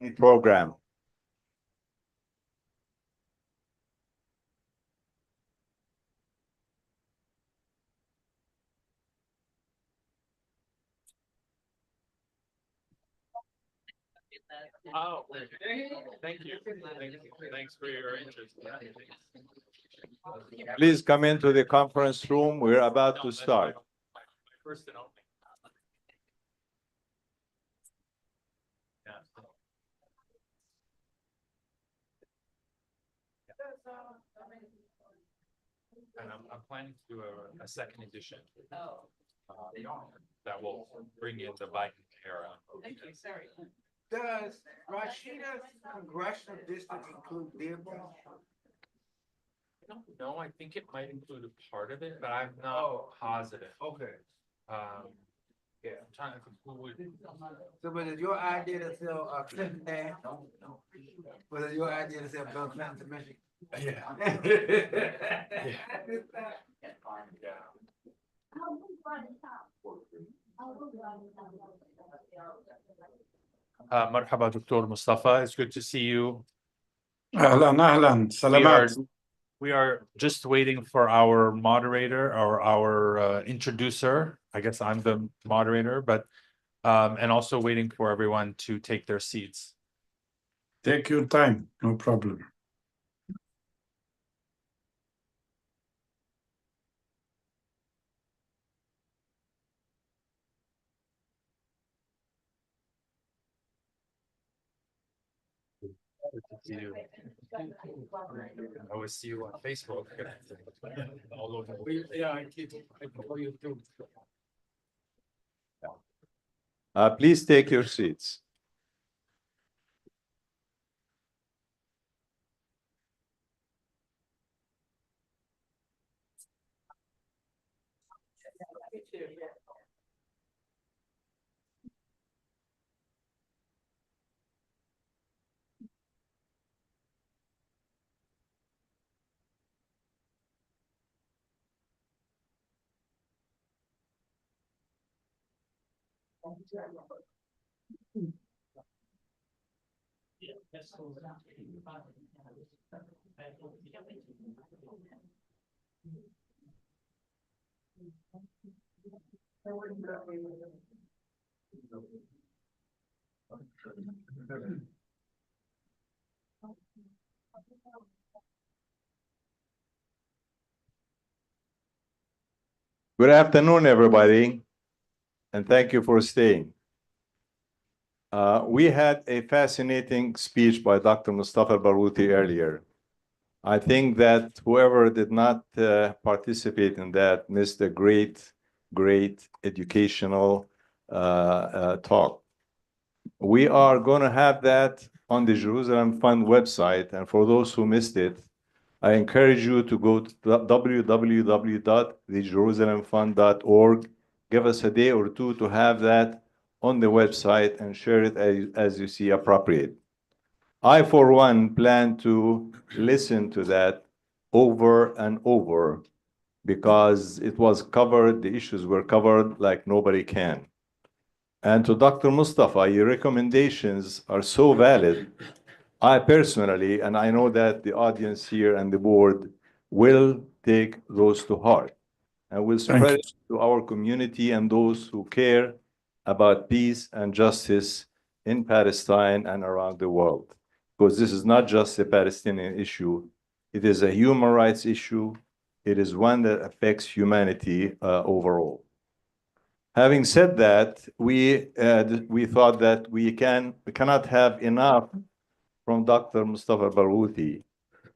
program. Oh, thank you. Thanks for your interest. Please come into the conference room. We're about to start. First and only. Yeah. And I'm planning to do a second edition. That will bring in the Biden era. Does Rashida's congressional district include Dearborn? No, I think it might include a part of it, but I'm not positive. Okay. Yeah, I'm trying to think who would. So, but is your idea to sell Clinton there? No. Was it your idea to sell Bill Clinton to Michigan? Yeah. Marhaba, Dr. Mustafa. It's good to see you. أهلا سلامات. We are just waiting for our moderator or our introducer. I guess I'm the moderator, but and also waiting for everyone to take their seats. Take your time, no problem. Good to see you. I always see you on Facebook. All over. Yeah, I follow you too. Please take your seats. Good afternoon, everybody, and thank you for staying. We had a fascinating speech by Dr. Mustafa Barouti earlier. I think that whoever did not participate in that missed a great educational talk. We are going to have that on the Jerusalem Fund website, and for those who missed it, I encourage you to go to www.thejerusalemfund.org. Give us a day or two to have that on the website and share it as you see appropriate. I, for one, plan to listen to that over and over because it was covered, the issues were covered like nobody can. And to Dr. Mustafa, your recommendations are so valid. I personally, and I know that the audience here and the board will take those to heart and will spread it to our community and those who care about peace and justice in Palestine and around the world. Because this is not just a Palestinian issue, it is a human rights issue. It is one that affects humanity overall. Having said that, we thought that we cannot have enough from Dr. Mustafa Barouti.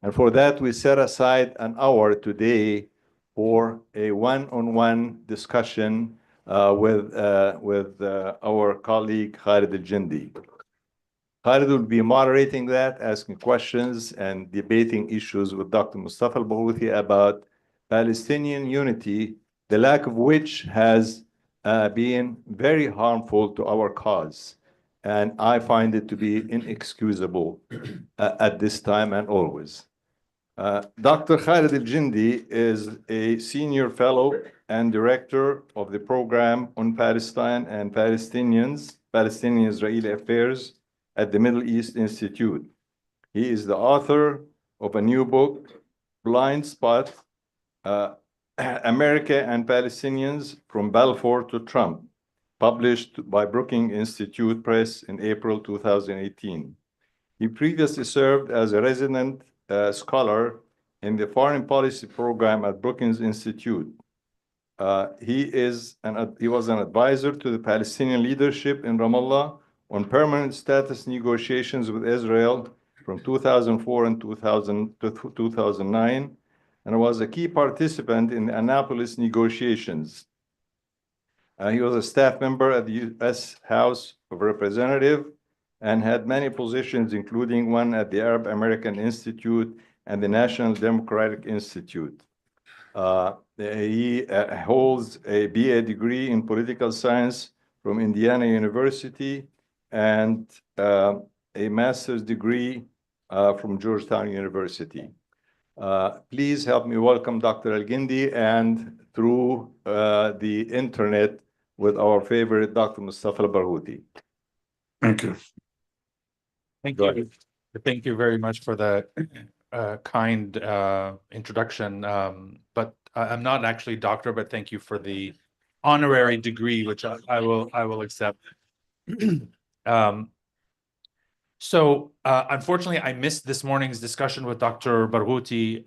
And for that, we set aside an hour today for a one-on-one discussion with our colleague Khalid Al-Jindi. Khalid will be moderating that, asking questions and debating issues with Dr. Mustafa Barouti about Palestinian unity, the lack of which has been very harmful to our cause. And I find it to be inexcusable at this time and always. Dr. Khalid Al-Jindi is a senior fellow and director of the program on Palestine and Palestinian-Israeli affairs at the Middle East Institute. He is the author of a new book, Blind Spot, America and Palestinians from Balfour to Trump, published by Brookings Institute Press in April 2018. He previously served as a resident scholar in the foreign policy program at Brookings Institute. He was an advisor to the Palestinian leadership in Ramallah on permanent status negotiations with Israel from 2004 and 2009, and was a key participant in the Annapolis negotiations. He was a staff member at the U.S. House of Representatives and had many positions, including one at the Arab American Institute and the National Democratic Institute. He holds a BA degree in political science from Indiana University and a master's degree from Georgetown University. Please help me welcome Dr. Al-Gindi, and through the internet with our favorite Dr. Mustafa Al-Barghouti. Thank you. Thank Go you. Thank you very much for the kind introduction. But I'm not actually doctor, but thank you for the honorary degree, which I will accept. Unfortunately, I missed this morning's discussion with Dr. Barghouti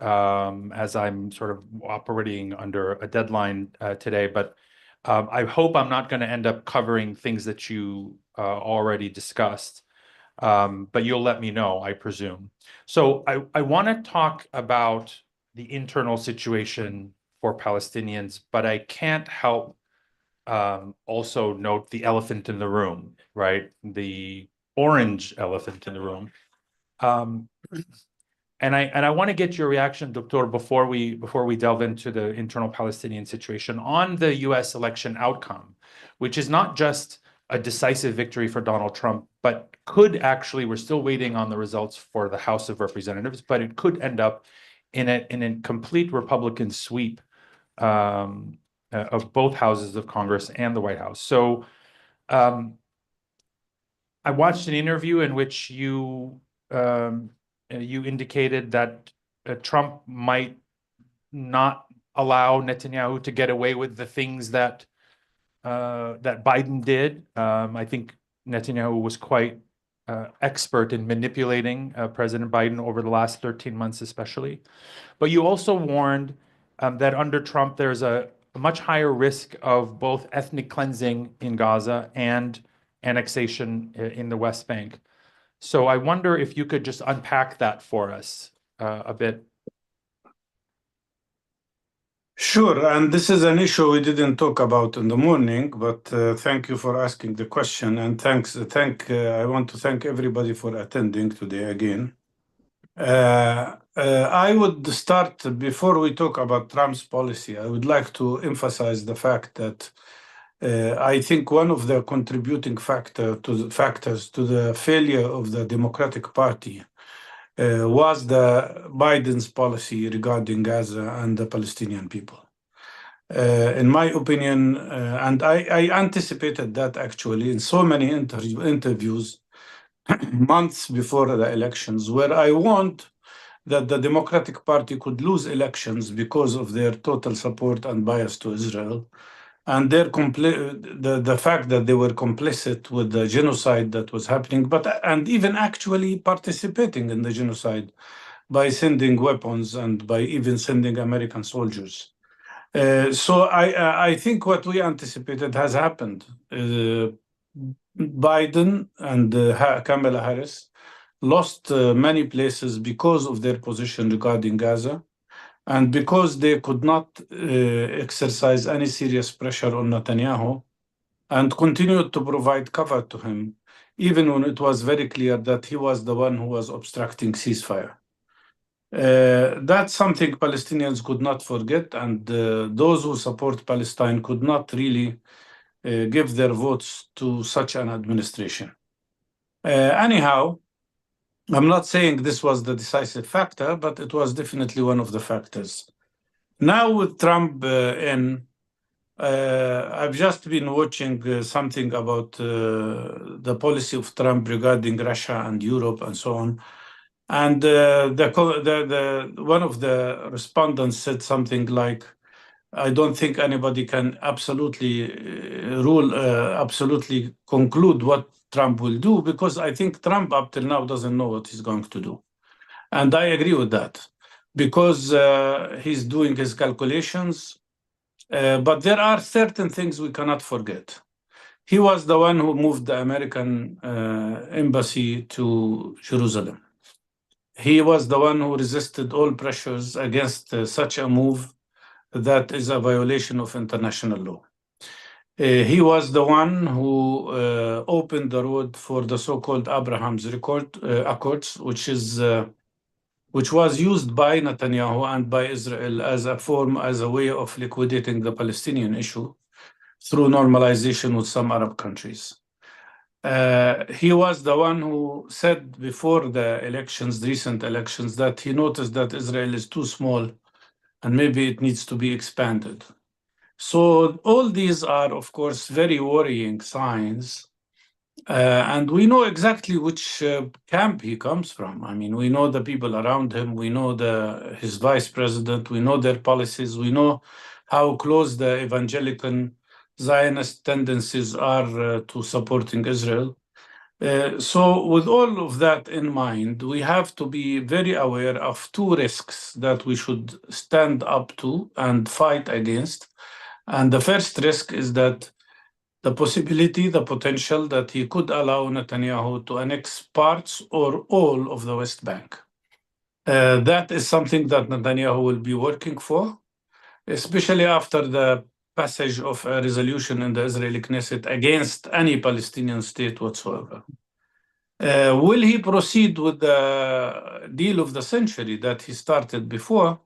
as I'm sort of operating under a deadline today. But I hope I'm not going to end up covering things that you already discussed. But you'll let me know, I presume. So I want to talk about the internal situation for Palestinians, but I can't help also note the elephant in the room, right? The orange elephant in the room. And I want to get your reaction, Doctor, before we delve into the internal Palestinian situation on the U.S. election outcome, which is not just a decisive victory for Donald Trump, but could actually, we're still waiting on the results for the House of Representatives, but it could end up in a complete Republican sweep of both houses of Congress and the White House. So I watched an interview in which you indicated that Trump might not allow Netanyahu to get away with the things that Biden did. I think Netanyahu was quite expert in manipulating President Biden over the last 13 months, especially. But you also warned that under Trump, there's a much higher risk of both ethnic cleansing in Gaza and annexation in the West Bank. So I wonder if you could just unpack that for us a bit. Sure, and this is an issue we didn't talk about in the morning, but thank you for asking the question, and I want to thank everybody for attending today again. I would start, before we talk about Trump's policy, I would like to emphasize the fact that I think one of the contributing factors to the failure of the Democratic Party was the Biden's policy regarding Gaza and the Palestinian people. In my opinion, and I anticipated that actually in so many interviews months before the elections, where I warned that the Democratic Party could lose elections because of their total support and bias to Israel, and the fact that they were complicit with the genocide that was happening, and even actually participating in the genocide by sending weapons and by even sending American soldiers. So I think what we anticipated has happened. Biden and Kamala Harris lost many places because of their position regarding Gaza, and because they could not exercise any serious pressure on Netanyahu and continued to provide cover to him, even when it was very clear that he was the one who was obstructing ceasefire. That's something Palestinians could not forget, and those who support Palestine could not really give their votes to such an administration. Anyhow, I'm not saying this was the decisive factor, but it was definitely one of the factors. Now with Trump in, I've just been watching something about the policy of Trump regarding Russia and Europe and so on. And one of the respondents said something like, I don't think anybody can absolutely absolutely conclude what Trump will do, because I think Trump up till now doesn't know what he's going to do. And I agree with that, because he's doing his calculations. But there are certain things we cannot forget. He was the one who moved the American embassy to Jerusalem. He was the one who resisted all pressures against such a move that is a violation of international law. He was the one who opened the road for the so-called Abraham's Accords, which was used by Netanyahu and by Israel as a way of liquidating the Palestinian issue through normalization with some Arab countries. He was the one who said before the elections, the recent elections, that he noticed that Israel is too small and maybe it needs to be expanded. So all these are, of course, very worrying signs. And we know exactly which camp he comes from. I mean, we know the people around him, we know his vice president, we know their policies, we know how close the evangelical Zionist tendencies are to supporting Israel. So with all of that in mind, we have to be very aware of two risks that we should stand up to and fight against. And the first risk is that the potential that he could allow Netanyahu to annex parts or all of the West Bank. That is something that Netanyahu will be working for, especially after the passage of a resolution in the Israeli Knesset against any Palestinian state whatsoever. Will he proceed with the deal of the century that he started before?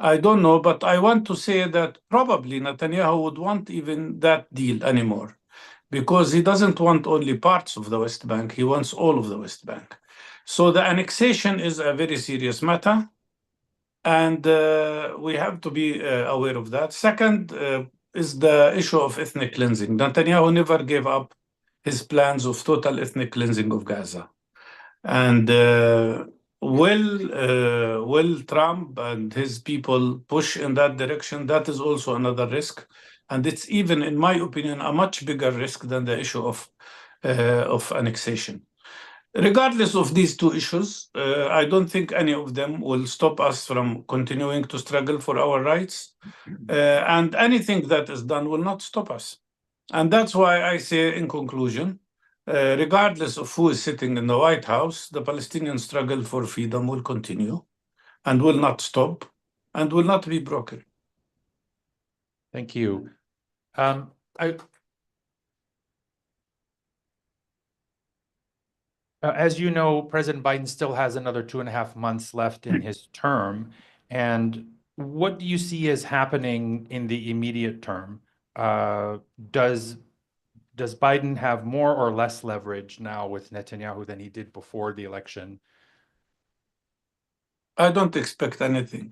I don't know, but I want to say that probably Netanyahu would want even that deal anymore, because he doesn't want only parts of the West Bank, he wants all of the West Bank. So the annexation is a very serious matter, and we have to be aware of that. Second is the issue of ethnic cleansing. Netanyahu never gave up his plans of total ethnic cleansing of Gaza. And will Trump and his people push in that direction? That is also another risk. And it's even, in my opinion, a much bigger risk than the issue of annexation. Regardless of these two issues, I don't think any of them will stop us from continuing to struggle for our rights. And anything that is done will not stop us. And that's why I say, in conclusion, regardless of who is sitting in the White House, the Palestinian struggle for freedom will continue and will not stop and will not be broken. Thank you. As you know, President Biden still has another 2.5 months left in his term. And what do you see as happening in the immediate term? Does Biden have more or less leverage now with Netanyahu than he did before the election? I don't expect anything.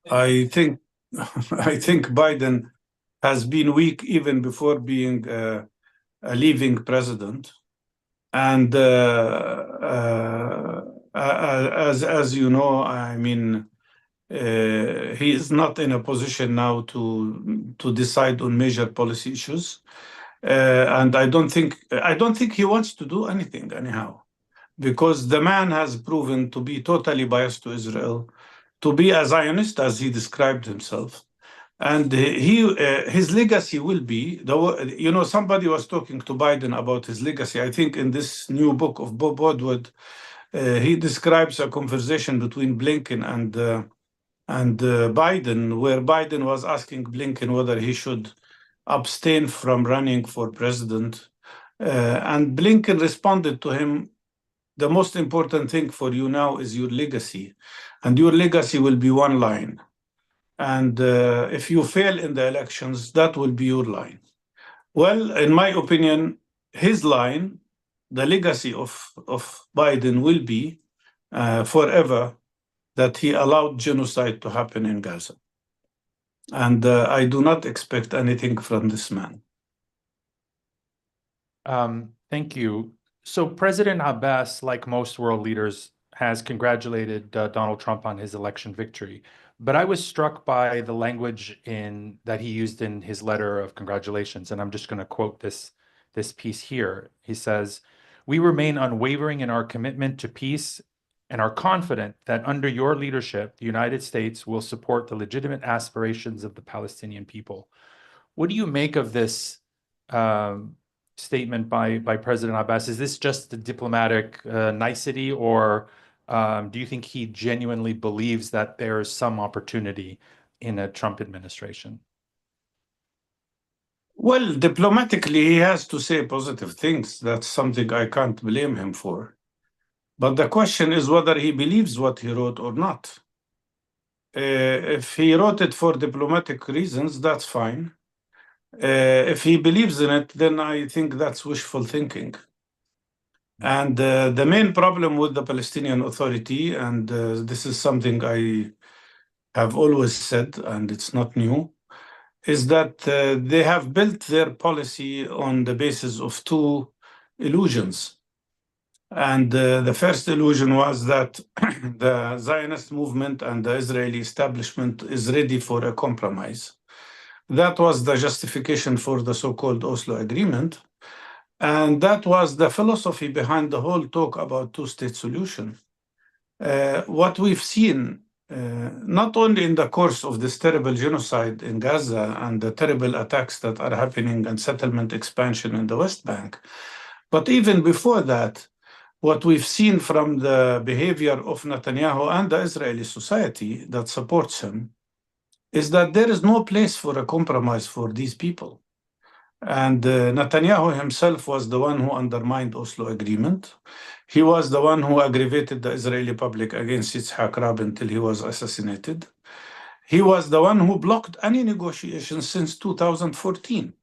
I think Biden has been weak even before being a leaving president. And as you know, I mean, he is not in a position now to decide on major policy issues, and I don't think he wants to do anything anyhow, because the man has proven to be totally biased to Israel, to be a Zionist as he described himself. And his legacy will be, somebody was talking to Biden about his legacy. I think in this new book of Bob Woodward, he describes a conversation between Blinken and Biden, where Biden was asking Blinken whether he should abstain from running for president. And Blinken responded to him, the most important thing for you now is your legacy. And your legacy will be one line. And if you fail in the elections, that will be your line. Well, in my opinion, his line, the legacy of Biden will be forever that he allowed genocide to happen in Gaza. And I do not expect anything from this man. Thank you. So President Abbas, like most world leaders, has congratulated Donald Trump on his election victory. But I was struck by the language that he used in his letter of congratulations, and I'm just going to quote this piece here. He says, "We remain unwavering in our commitment to peace and are confident that under your leadership, the United States will support the legitimate aspirations of the Palestinian people." What do you make of this statement by President Abbas? Is this just a diplomatic nicety, or do you think he genuinely believes that there's some opportunity in a Trump administration? Well, diplomatically, he has to say positive things. That's something I can't blame him for. But the question is whether he believes what he wrote or not. If he wrote it for diplomatic reasons, that's fine. If he believes in it, then I think that's wishful thinking. And the main problem with the Palestinian Authority, and this is something I have always said, and it's not new, is that they have built their policy on the basis of two illusions. And the first illusion was that the Zionist movement and the Israeli establishment is ready for a compromise. That was the justification for the so-called Oslo Agreement. And that was the philosophy behind the whole talk about two-state solution. What we've seen, not only in the course of this terrible genocide in Gaza and the terrible attacks that are happening and settlement expansion in the West Bank, but even before that, what we've seen from the behavior of Netanyahu and the Israeli society that supports him is that there is no place for a compromise for these people. And Netanyahu himself was the one who undermined Oslo Agreement. He was the one who aggravated the Israeli public against Yitzhak Rabin until he was assassinated. He was the one who blocked any negotiations since 2014.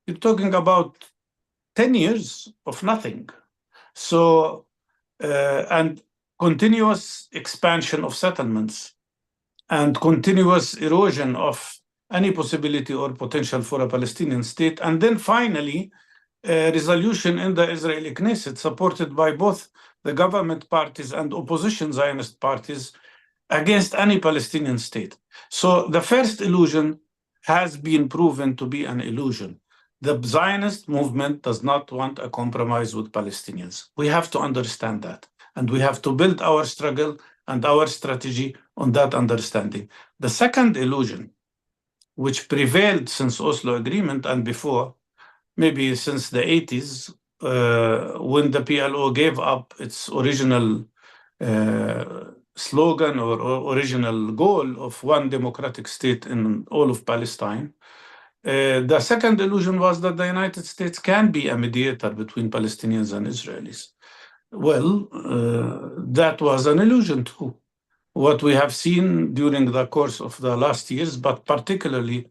You're talking about 10 years of nothing. So, and continuous expansion of settlements and continuous erosion of any possibility or potential for a Palestinian state. And then finally, a resolution in the Israeli Knesset supported by both the government parties and opposition Zionist parties against any Palestinian state. So the first illusion has been proven to be an illusion. The Zionist movement does not want a compromise with Palestinians. We have to understand that. And we have to build our struggle and our strategy on that understanding. The second illusion, which prevailed since Oslo Agreement and before, maybe since the 80s, when the PLO gave up its original slogan or original goal of one democratic state in all of Palestine. The second illusion was that the United States can be a mediator between Palestinians and Israelis. Well, that was an illusion too. What we have seen during the course of the last years, but particularly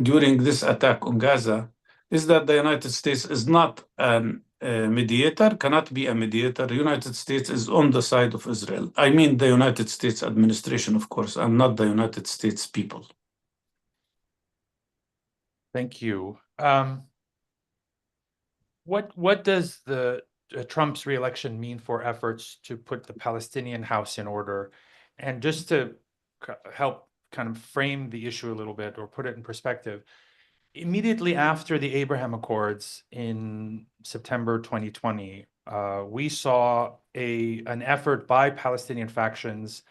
during this attack on Gaza, is that the United States is not a mediator, cannot be a mediator. The United States is on the side of Israel. I mean the United States administration, of course, and not the United States people. Thank you. What does the Trump's reelection mean for efforts to put the Palestinian house in order? And just to help kind of frame the issue a little bit or put it in perspective, immediately after the Abraham Accords in September 2020, we saw an effort by Palestinian factions,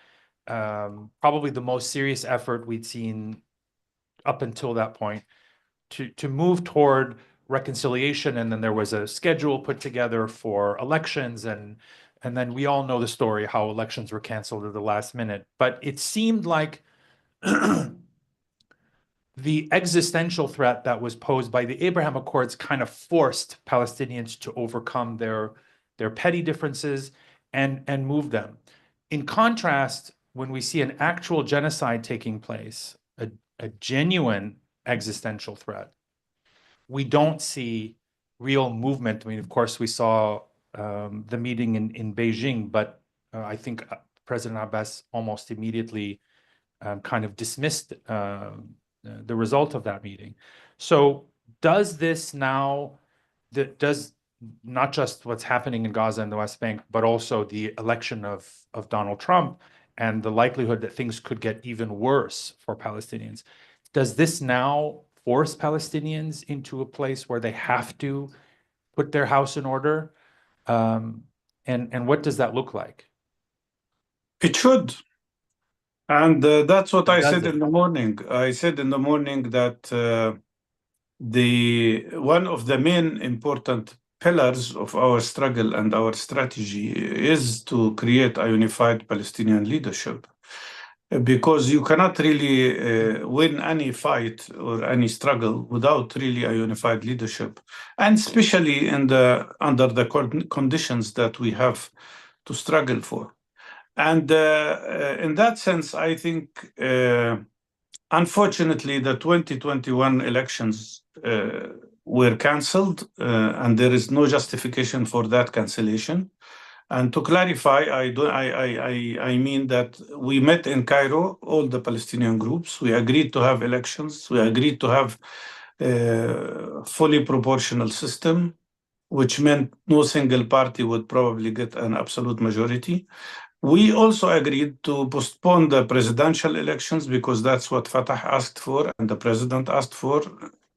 probably the most serious effort we'd seen up until that point, to move toward reconciliation. And then there was a schedule put together for elections, and then we all know the story, how elections were canceled at the last minute. But it seemed like the existential threat that was posed by the Abraham Accords kind of forced Palestinians to overcome their petty differences and move them. In contrast, when we see an actual genocide taking place, a genuine existential threat, we don't see real movement. I mean, of course, we saw the meeting in Beijing, but I think President Abbas almost immediately kind of dismissed the result of that meeting. So does this now, does not just what's happening in Gaza and the West Bank, but also the election of Donald Trump and the likelihood that things could get even worse for Palestinians, does this now force Palestinians into a place where they have to put their house in order? And what does that look like? It should. And that's what I Does said it? in the morning. I said in the morning that one of the main important pillars of our struggle and our strategy is to create a unified Palestinian leadership. Because you cannot really win any fight or any struggle without really a unified leadership, and especially under the conditions that we have to struggle for. And in that sense, I think, unfortunately, the 2021 elections were cancelled, and there is no justification for that cancellation. And to clarify, I mean that we met in Cairo, all the Palestinian groups. We agreed to have elections. We agreed to have a fully proportional system, which meant no single party would probably get an absolute majority. We also agreed to postpone the presidential elections because that's what Fatah asked for and the president asked for,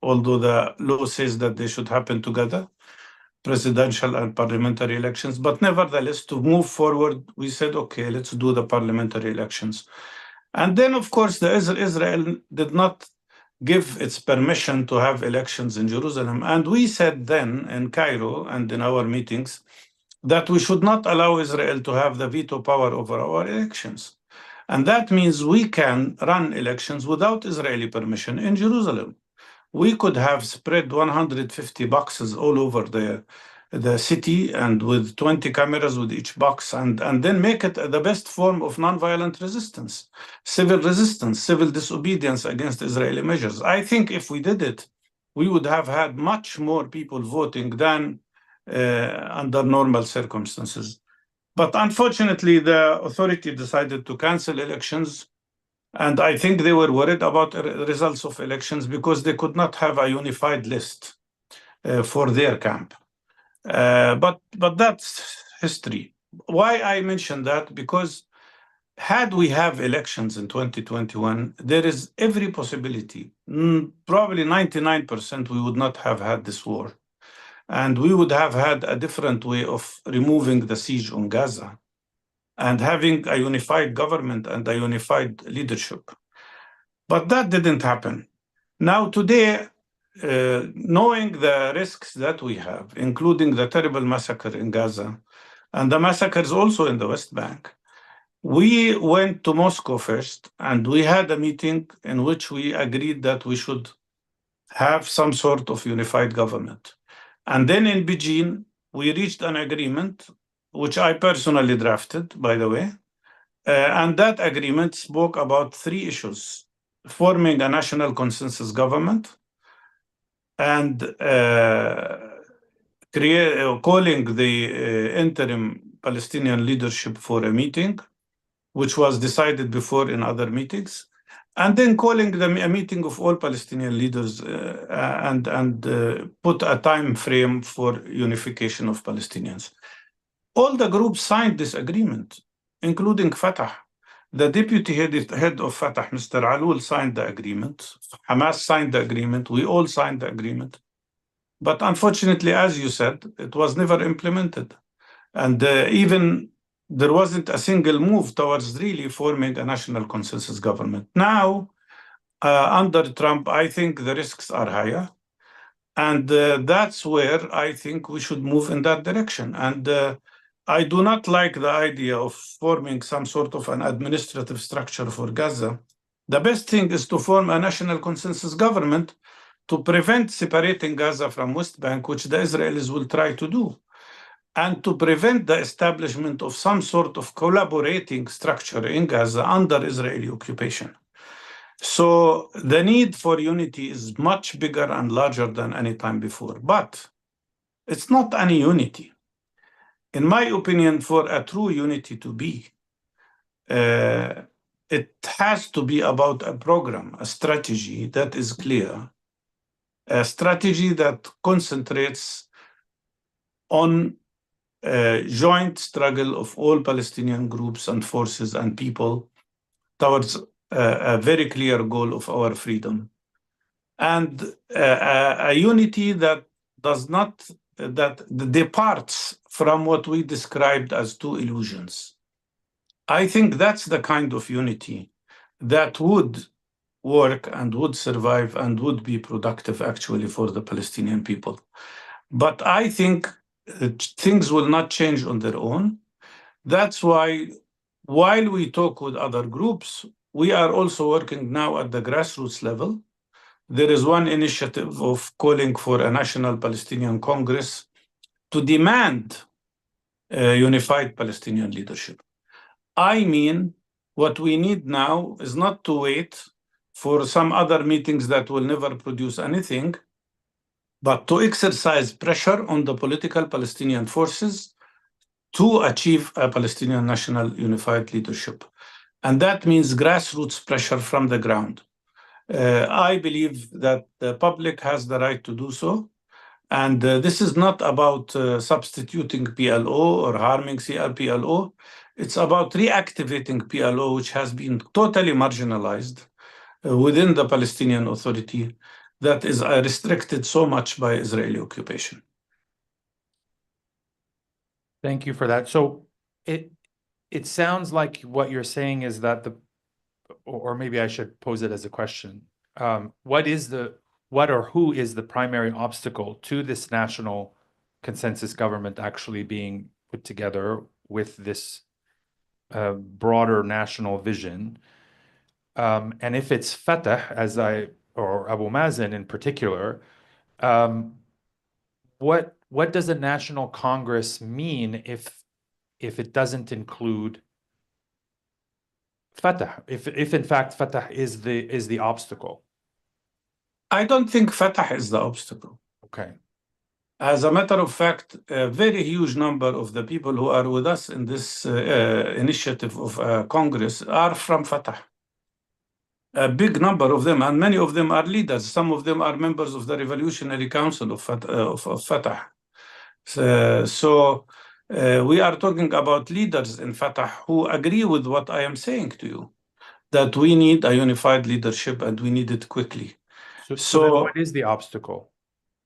although the law says that they should happen together, presidential and parliamentary elections. But nevertheless, to move forward, we said, okay, let's do the parliamentary elections. And then, of course, Israel did not give its permission to have elections in Jerusalem. And we said then in Cairo and in our meetings that we should not allow Israel to have the veto power over our elections. And that means we can run elections without Israeli permission in Jerusalem. We could have spread 150 boxes all over the city and with 20 cameras with each box and then make it the best form of nonviolent resistance, civil disobedience against Israeli measures. I think if we did it, we would have had much more people voting than under normal circumstances. But unfortunately, the authority decided to cancel elections. And I think they were worried about the results of elections because they could not have a unified list for their camp. But that's history. Why I mention that? Because had we have elections in 2021, there is every possibility, probably 99%, we would not have had this war. And we would have had a different way of removing the siege on Gaza and having a unified government and a unified leadership. But that didn't happen. Now, today, knowing the risks that we have, including the terrible massacre in Gaza and the massacres also in the West Bank, we went to Moscow first, and we had a meeting in which we agreed that we should have some sort of unified government. And then in Beijing, we reached an agreement, which I personally drafted, by the way. And that agreement spoke about three issues: forming a national consensus government and calling the interim Palestinian leadership for a meeting, which was decided before in other meetings, and then calling a meeting of all Palestinian leaders and put a time frame for unification of Palestinians. All the groups signed this agreement, including Fatah. The deputy head of Fatah, Mr. Alul, signed the agreement. Hamas signed the agreement. We all signed the agreement. But unfortunately, as you said, it was never implemented. And even there wasn't a single move towards really forming a national consensus government. Now, under Trump, I think the risks are higher. And that's where I think we should move in that direction. And I do not like the idea of forming some sort of an administrative structure for Gaza. The best thing is to form a national consensus government to prevent separating Gaza from West Bank, which the Israelis will try to do, and to prevent the establishment of some sort of collaborating structure in Gaza under Israeli occupation. So the need for unity is much bigger and larger than any time before. But it's not any unity. In my opinion, for a true unity to be, it has to be about a program, a strategy that is clear, a strategy that concentrates on a joint struggle of all Palestinian groups and forces and people towards a very clear goal of our freedom. And a unity that does not, that departs from what we described as two illusions. I think that's the kind of unity that would work and would survive and would be productive actually for the Palestinian people. But I think things will not change on their own. That's why while we talk with other groups, we are also working now at the grassroots level. There is one initiative of calling for a national Palestinian Congress to demand a unified Palestinian leadership. I mean, what we need now is not to wait for some other meetings that will never produce anything, but to exercise pressure on the political Palestinian forces to achieve a Palestinian national unified leadership. And that means grassroots pressure from the ground. I believe that the public has the right to do so. And this is not about substituting PLO or harming CRPLO. It's about reactivating PLO, which has been totally marginalized within the Palestinian Authority that is restricted so much by Israeli occupation. Thank you for that. So it sounds like what you're saying is that or maybe I should pose it as a question. What or who is the primary obstacle to this national consensus government actually being put together with this broader national vision? And if it's Fatah, or Abu Mazen in particular, what does a national Congress mean if it doesn't include Fatah? If in fact Fatah is the obstacle? I don't think Fatah is the obstacle. Okay. As a matter of fact, a very huge number of the people who are with us in this initiative of Congress are from Fatah. A big number of them, and many of them are leaders. Some of them are members of the Revolutionary Council of Fatah. So we are talking about leaders in Fatah who agree with what I am saying to you, that we need a unified leadership and we need it quickly. So then what is the obstacle?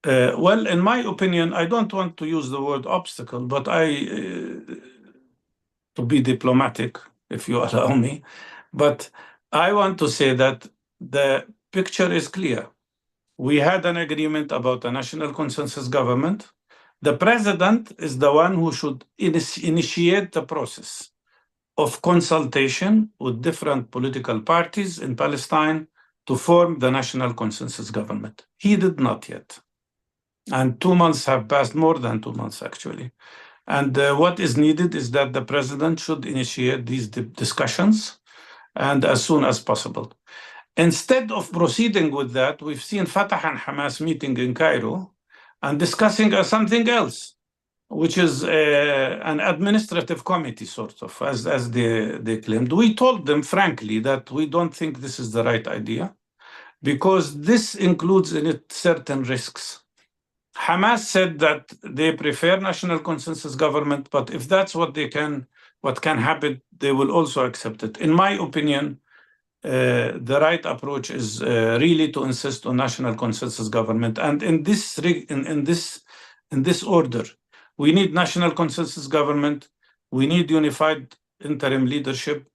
Well, in my opinion, I don't want to use the word obstacle, but to be diplomatic, if you allow me, but I want to say that the picture is clear. We had an agreement about a national consensus government. The president is the one who should initiate the process of consultation with different political parties in Palestine to form the national consensus government. He did not yet. And 2 months have passed, more than 2 months actually. And what is needed is that the president should initiate these discussions and as soon as possible. Instead of proceeding with that, we've seen Fatah and Hamas meeting in Cairo and discussing something else, which is an administrative committee, sort of, as they claimed. We told them, frankly, that we don't think this is the right idea because this includes in it certain risks. Hamas said that they prefer national consensus government, but if that's what can happen, they will also accept it. In my opinion, the right approach is really to insist on national consensus government. And in this order, we need national consensus government, we need unified interim leadership,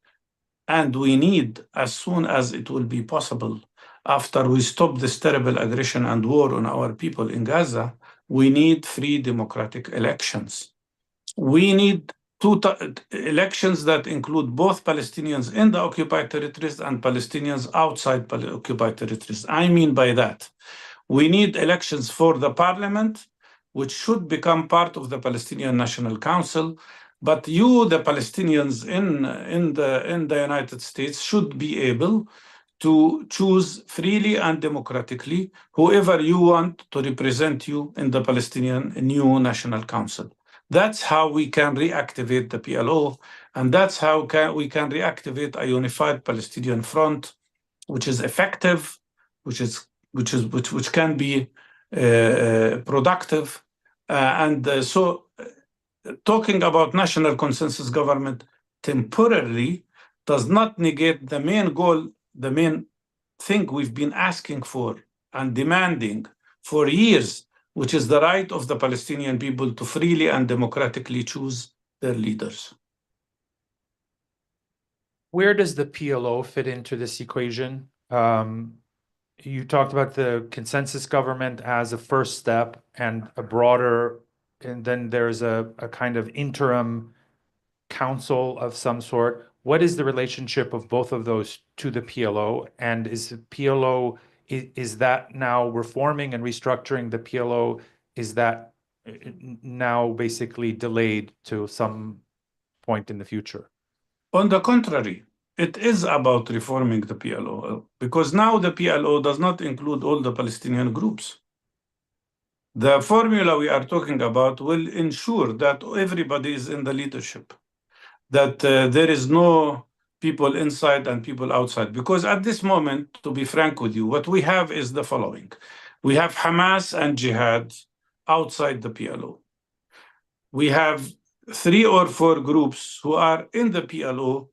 and we need, as soon as it will be possible, after we stop this terrible aggression and war on our people in Gaza, we need free democratic elections. We need elections that include both Palestinians in the occupied territories and Palestinians outside occupied territories. I mean by that, we need elections for the parliament, which should become part of the Palestinian National Council. But you, the Palestinians in the United States, should be able to choose freely and democratically whoever you want to represent you in the Palestinian new National Council. That's how we can reactivate the PLO And that's how we can reactivate a unified Palestinian front, which is effective, which can be productive. So talking about national consensus government temporarily does not negate the main goal, the main thing we've been asking for and demanding for years, which is the right of the Palestinian people to freely and democratically choose their leaders. Where does the PLO fit into this equation? You talked about the consensus government as a first step and a broader, and then there's a kind of interim council of some sort. What is the relationship of both of those to the PLO? And is the PLO, is that now reforming and restructuring the PLO? Is that now basically delayed to some point in the future? On the contrary, it is about reforming the PLO, because now the PLO does not include all the Palestinian groups. The formula we are talking about will ensure that everybody is in the leadership, that there is no people inside and people outside. Because at this moment, to be frank with you, what we have is the following. We have Hamas and Jihad outside the PLO. We have 3 or 4 groups who are in the PLO,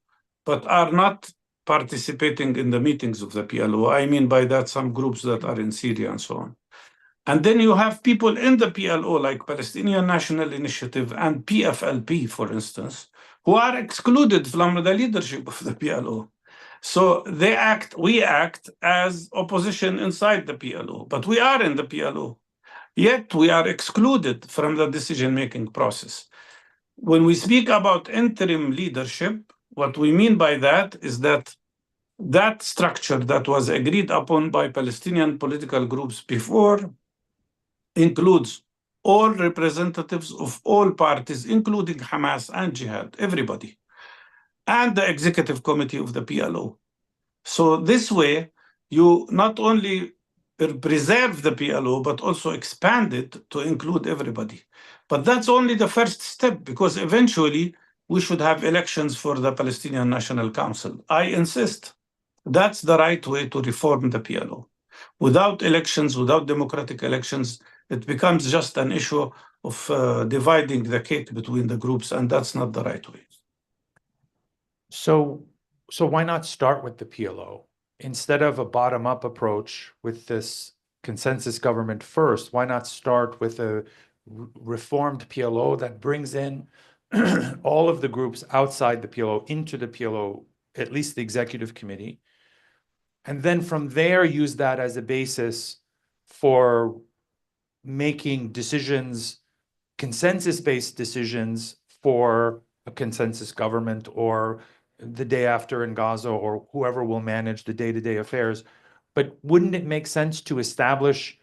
but are not participating in the meetings of the PLO. I mean by that some groups that are in Syria and so on. And then you have people in the PLO like Palestinian National Initiative and PFLP, for instance, who are excluded from the leadership of the PLO. So we act as opposition inside the PLO, but we are in the PLO. Yet we are excluded from the decision-making process. When we speak about interim leadership, what we mean by that is that that structure that was agreed upon by Palestinian political groups before includes all representatives of all parties, including Hamas and Jihad, everybody, and the executive committee of the PLO. So this way, you not only preserve the PLO, but also expand it to include everybody. But that's only the first step, because eventually we should have elections for the Palestinian National Council. I insist that's the right way to reform the PLO. Without elections, without democratic elections, it becomes just an issue of dividing the cake between the groups, and that's not the right way. So why not start with the PLO? Instead of a bottom-up approach with this consensus government first, why not start with a reformed PLO that brings in all of the groups outside the PLO into the PLO, at least the executive committee, and then from there use that as a basis for making decisions, consensus-based decisions for a consensus government or the day after in Gaza or whoever will manage the day-to-day affairs. But wouldn't it make sense to establish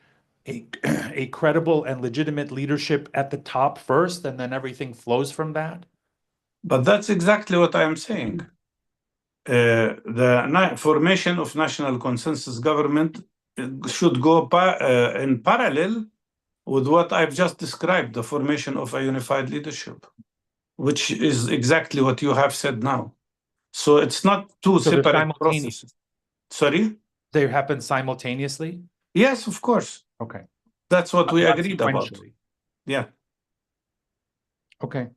a credible and legitimate leadership at the top first, and then everything flows from that? But that's exactly what I'm saying. The formation of national consensus government should go in parallel with what I've just described, the formation of a unified leadership, which is exactly what you have said now. So it's not two separate processes. Sorry? They happen simultaneously? Yes, of course. Okay. That's what we Not agreed about. sequentially. Yeah. Okay.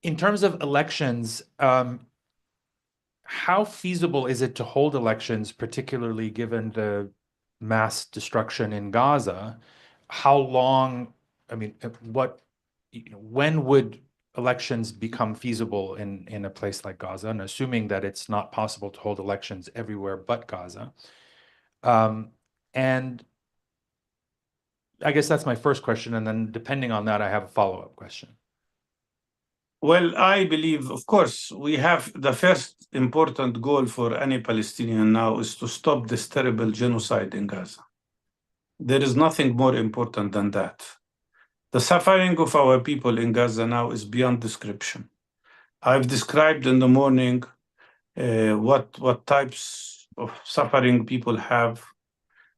In terms of elections, how feasible is it to hold elections, particularly given the mass destruction in Gaza? How long, I mean, when would elections become feasible in a place like Gaza? And assuming that it's not possible to hold elections everywhere but Gaza. And I guess that's my first question. And then depending on that, I have a follow-up question. Well, I believe, of course, we have the first important goal for any Palestinian now is to stop this terrible genocide in Gaza. There is nothing more important than that. The suffering of our people in Gaza now is beyond description. I've described in the morning what types of suffering people have,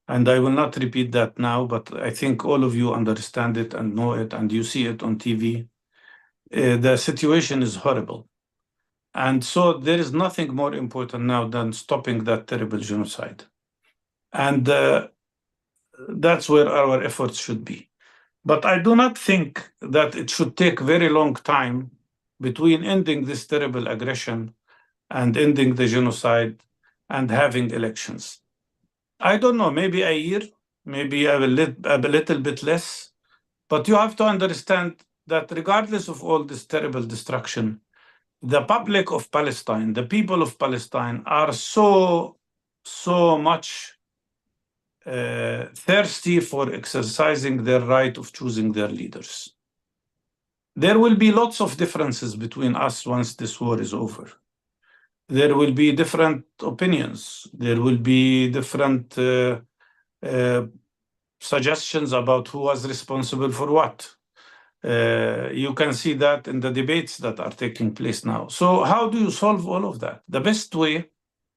and I will not repeat that now, but I think all of you understand it and know it, and you see it on TV. The situation is horrible. And so there is nothing more important now than stopping that terrible genocide. And that's where our efforts should be. But I do not think that it should take very long time between ending this terrible aggression and ending the genocide and having elections. I don't know, maybe a year, maybe a little bit less. But you have to understand that regardless of all this terrible destruction, the public of Palestine, the people of Palestine are so much thirsty for exercising their right of choosing their leaders. There will be lots of differences between us once this war is over. There will be different opinions. There will be different suggestions about who was responsible for what. You can see that in the debates that are taking place now. So how do you solve all of that? The best way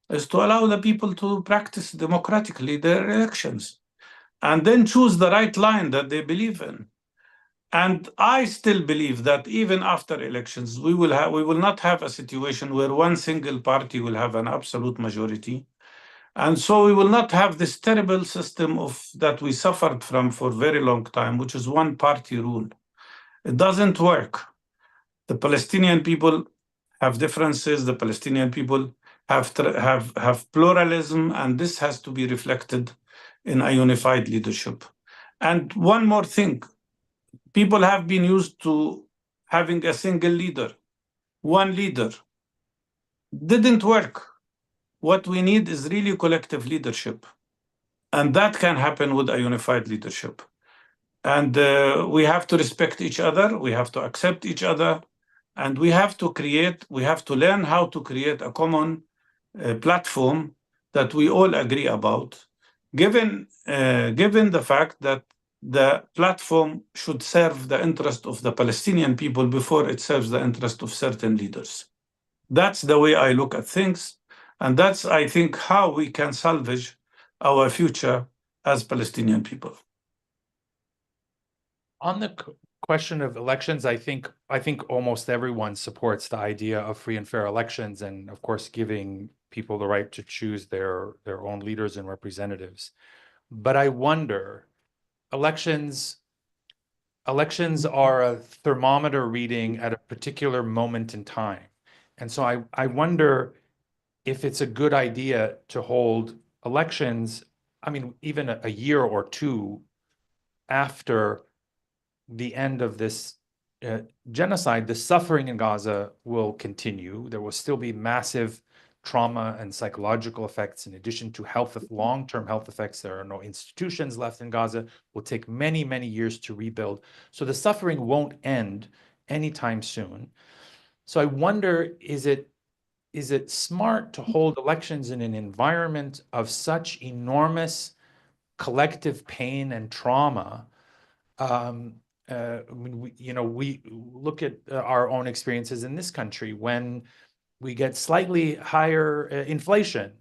is to allow the people to practice democratically their elections and then choose the right line that they believe in. And I still believe that even after elections, we will not have a situation where one single party will have an absolute majority. And so we will not have this terrible system that we suffered from for a very long time, which is one party rule. It doesn't work. The Palestinian people have differences. The Palestinian people have pluralism, and this has to be reflected in a unified leadership. And one more thing, people have been used to having a single leader, one leader. Didn't work. What we need is really collective leadership. And that can happen with a unified leadership. And we have to respect each other. We have to accept each other. And we have to learn how to create a common platform that we all agree about, given the fact that the platform should serve the interest of the Palestinian people before it serves the interest of certain leaders. That's the way I look at things. And that's, I think, how we can salvage our future as Palestinian people. On the question of elections, I think almost everyone supports the idea of free and fair elections, and of course, giving people the right to choose their own leaders and representatives. But I wonder, elections are a thermometer reading at a particular moment in time. And so I wonder if it's a good idea to hold elections, I mean, even a year or two after the end of this genocide. The suffering in Gaza will continue. There will still be massive trauma and psychological effects in addition to long-term health effects. There are no institutions left in Gaza. It will take many, many years to rebuild. So the suffering won't end anytime soon. So I wonder, is it smart to hold elections in an environment of such enormous collective pain and trauma? We look at our own experiences in this country. When we get slightly higher inflation,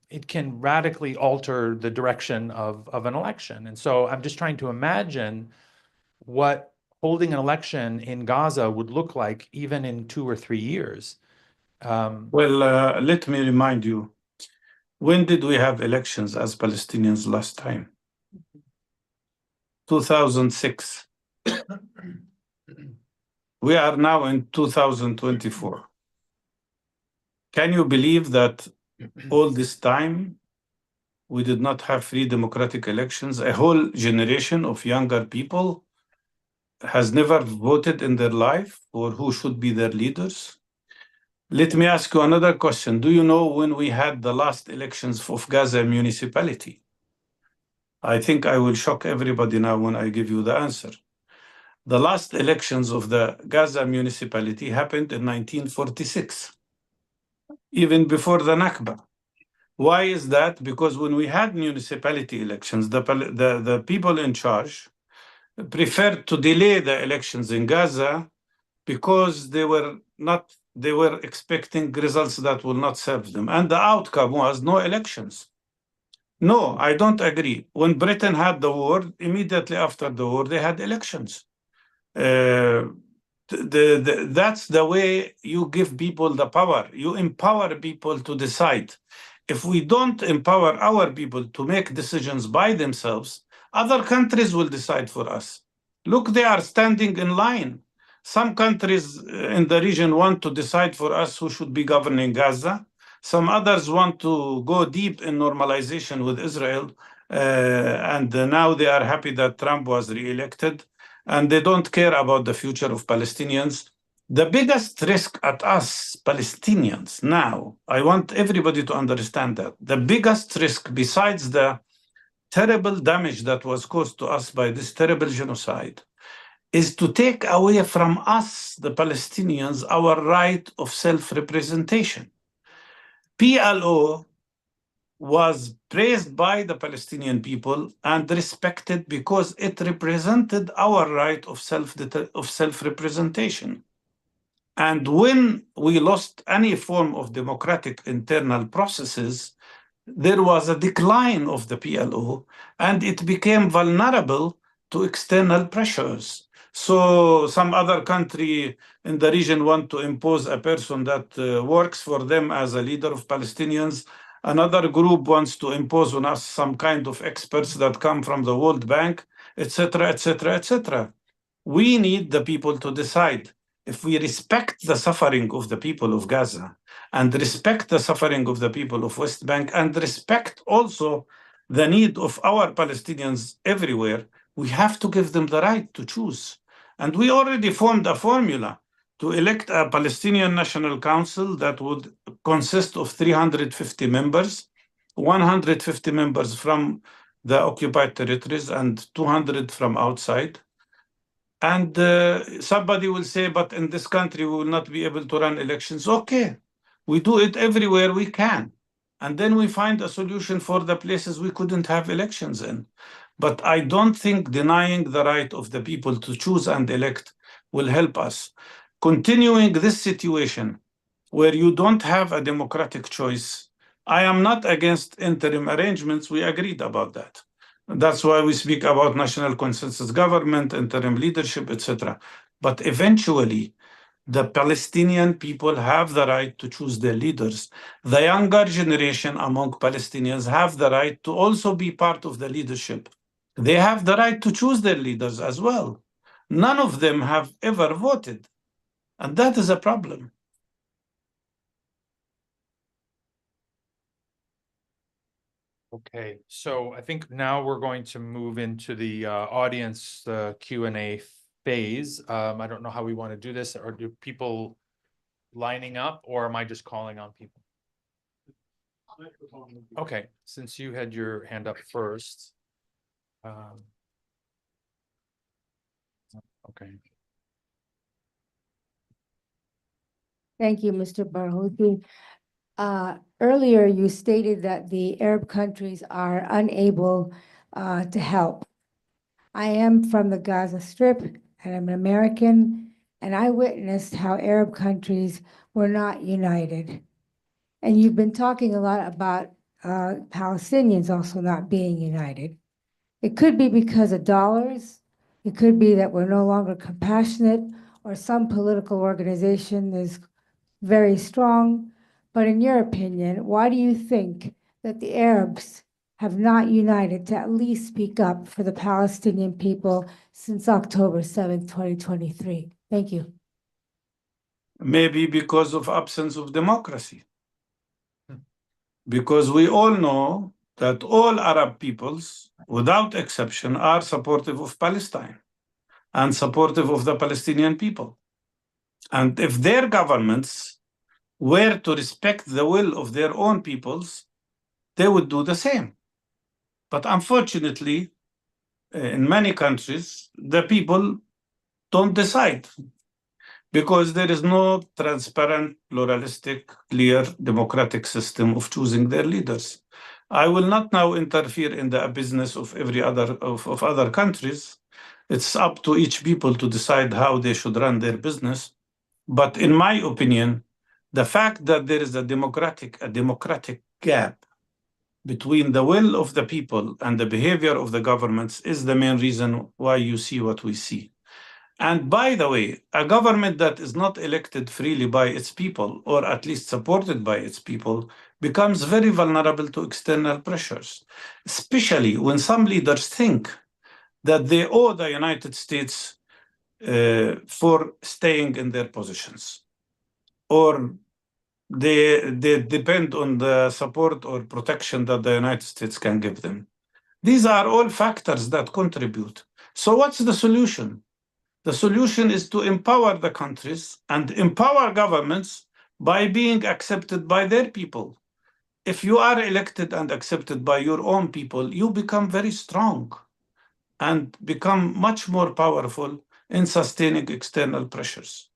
it can radically alter the direction of an election. And so I'm just trying to imagine what holding an election in Gaza would look like even in 2 or 3 years. Let me remind you, when did we have elections as Palestinians last time? 2006. We are now in 2024. Can you believe that all this time we did not have free democratic elections? A whole generation of younger people has never voted in their life for who should be their leaders. Let me ask you another question. Do you know when we had the last elections of Gaza municipality? I think I will shock everybody now when I give you the answer. The last elections of the Gaza municipality happened in 1946, even before the Nakba. Why is that? Because when we had municipality elections, the people in charge preferred to delay the elections in Gaza because they were expecting results that will not serve them. And the outcome was no elections. No, I don't agree. When Britain had the war, immediately after the war, they had elections. that's the way you give people the power. You empower people to decide. If we don't empower our people to make decisions by themselves, other countries will decide for us. Look, they are standing in line. Some countries in the region want to decide for us who should be governing Gaza. Some others want to go deep in normalization with Israel. And now they are happy that Trump was re-elected, and they don't care about the future of Palestinians. The biggest risk at us, Palestinians, now, I want everybody to understand that. The biggest risk, besides the terrible damage that was caused to us by this terrible genocide, is to take away from us, the Palestinians, our right of self-representation. PLO was praised by the Palestinian people and respected because it represented our right of self-representation. And when we lost any form of democratic internal processes, there was a decline of the PLO, and it became vulnerable to external pressures. So some other country in the region want to impose a person that works for them as a leader of Palestinians. Another group wants to impose on us some kind of experts that come from the World Bank, etc., etc., etc. We need the people to decide. If we respect the suffering of the people of Gaza and respect the suffering of the people of West Bank and respect also the need of our Palestinians everywhere, we have to give them the right to choose. And we already formed a formula to elect a Palestinian National Council that would consist of 350 members, 150 members from the occupied territories and 200 from outside. And somebody will say, but in this country, we will not be able to run elections. Okay, we do it everywhere we can. And then we find a solution for the places we couldn't have elections in. But I don't think denying the right of the people to choose and elect will help us. Continuing this situation where you don't have a democratic choice, I am not against interim arrangements. We agreed about that. That's why we speak about national consensus government, interim leadership, etc. But eventually, the Palestinian people have the right to choose their leaders. The younger generation among Palestinians have the right to also be part of the leadership. They have the right to choose their leaders as well. None of them have ever voted. And that is a problem. Okay, so I think now we're going to move into the audience Q&A phase. I don't know how we want to do this, or do people lining up, or am I just calling on people? Okay, since you had your hand up first. Okay. Thank you, Mr. Barghouti. Earlier, you stated that the Arab countries are unable to help. I am from the Gaza Strip, and I'm an American, and I witnessed how Arab countries were not united. And you've been talking a lot about Palestinians also not being united. It could be because of dollars. It could be that we're no longer compassionate, or some political organization is very strong. But in your opinion, why do you think that the Arabs have not united to at least speak up for the Palestinian people since October 7th, 2023? Thank you. Maybe because of absence of democracy. Because we all know that all Arab peoples, without exception, are supportive of Palestine and supportive of the Palestinian people. And if their governments were to respect the will of their own peoples, they would do the same. But unfortunately, in many countries, the people don't decide because there is no transparent, pluralistic, clear, democratic system of choosing their leaders. I will not now interfere in the business of of other countries. It's up to each people to decide how they should run their business. But in my opinion, the fact that there is a democratic gap between the will of the people and the behavior of the governments is the main reason why you see what we see. And by the way, a government that is not elected freely by its people, or at least supported by its people, becomes very vulnerable to external pressures, especially when some leaders think that they owe the United States for staying in their positions, or they depend on the support or protection that the United States can give them. These are all factors that contribute. So what's the solution? The solution is to empower the countries and empower governments by being accepted by their people. If you are elected and accepted by your own people, you become very strong and become much more powerful in sustaining external pressures.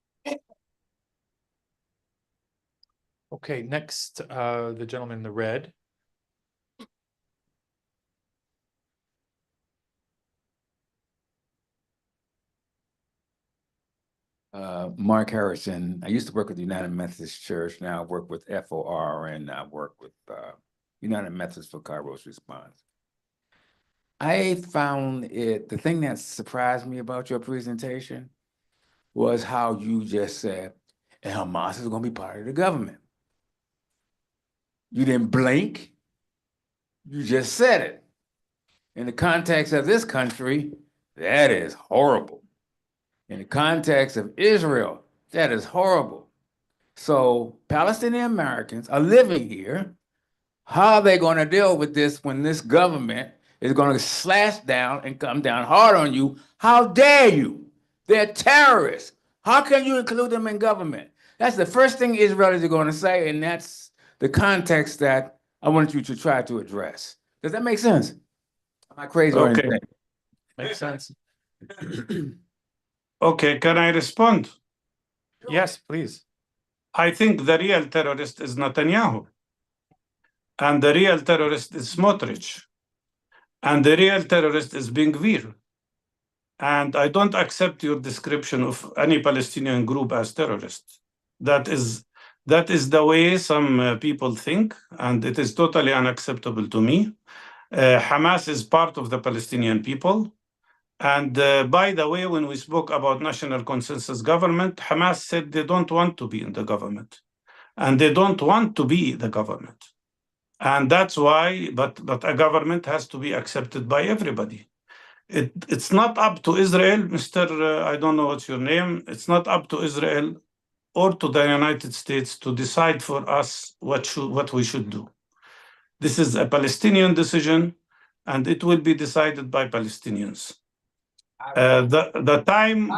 Okay, next, the gentleman in the red. Mark Harrison. I used to work with the United Methodist Church. Now I work with FOR, and I work with United Methodist for Kairos Response. I found the thing that surprised me about your presentation was how you just said, and Hamas is going to be part of the government. You didn't blink. You just said it. In the context of this country, that is horrible. In the context of Israel, that is horrible. So Palestinian Americans are living here. How are they going to deal with this when this government is going to slash down and come down hard on you? How dare you? They're terrorists. How can you include them in government? That's the first thing Israelis are going to say, and that's the context that I want you to try to address. Does that make sense? Am I crazy or Okay. anything? Makes sense. Okay, can I respond? Yes, please. I think the real terrorist is Netanyahu. And the real terrorist is Smotrich. And the real terrorist is Ben Gvir. And I don't accept your description of any Palestinian group as terrorist. That is the way some people think, and it is totally unacceptable to me. Hamas is part of the Palestinian people. And by the way, when we spoke about national consensus government, Hamas said they don't want to be in the government. And they don't want to be the government. And that's why, but a government has to be accepted by everybody. It's not up to Israel, Mr. I don't know what's your name. It's not up to Israel or to the United States to decide for us what we should do. This is a Palestinian decision, and it will be decided by Palestinians. The time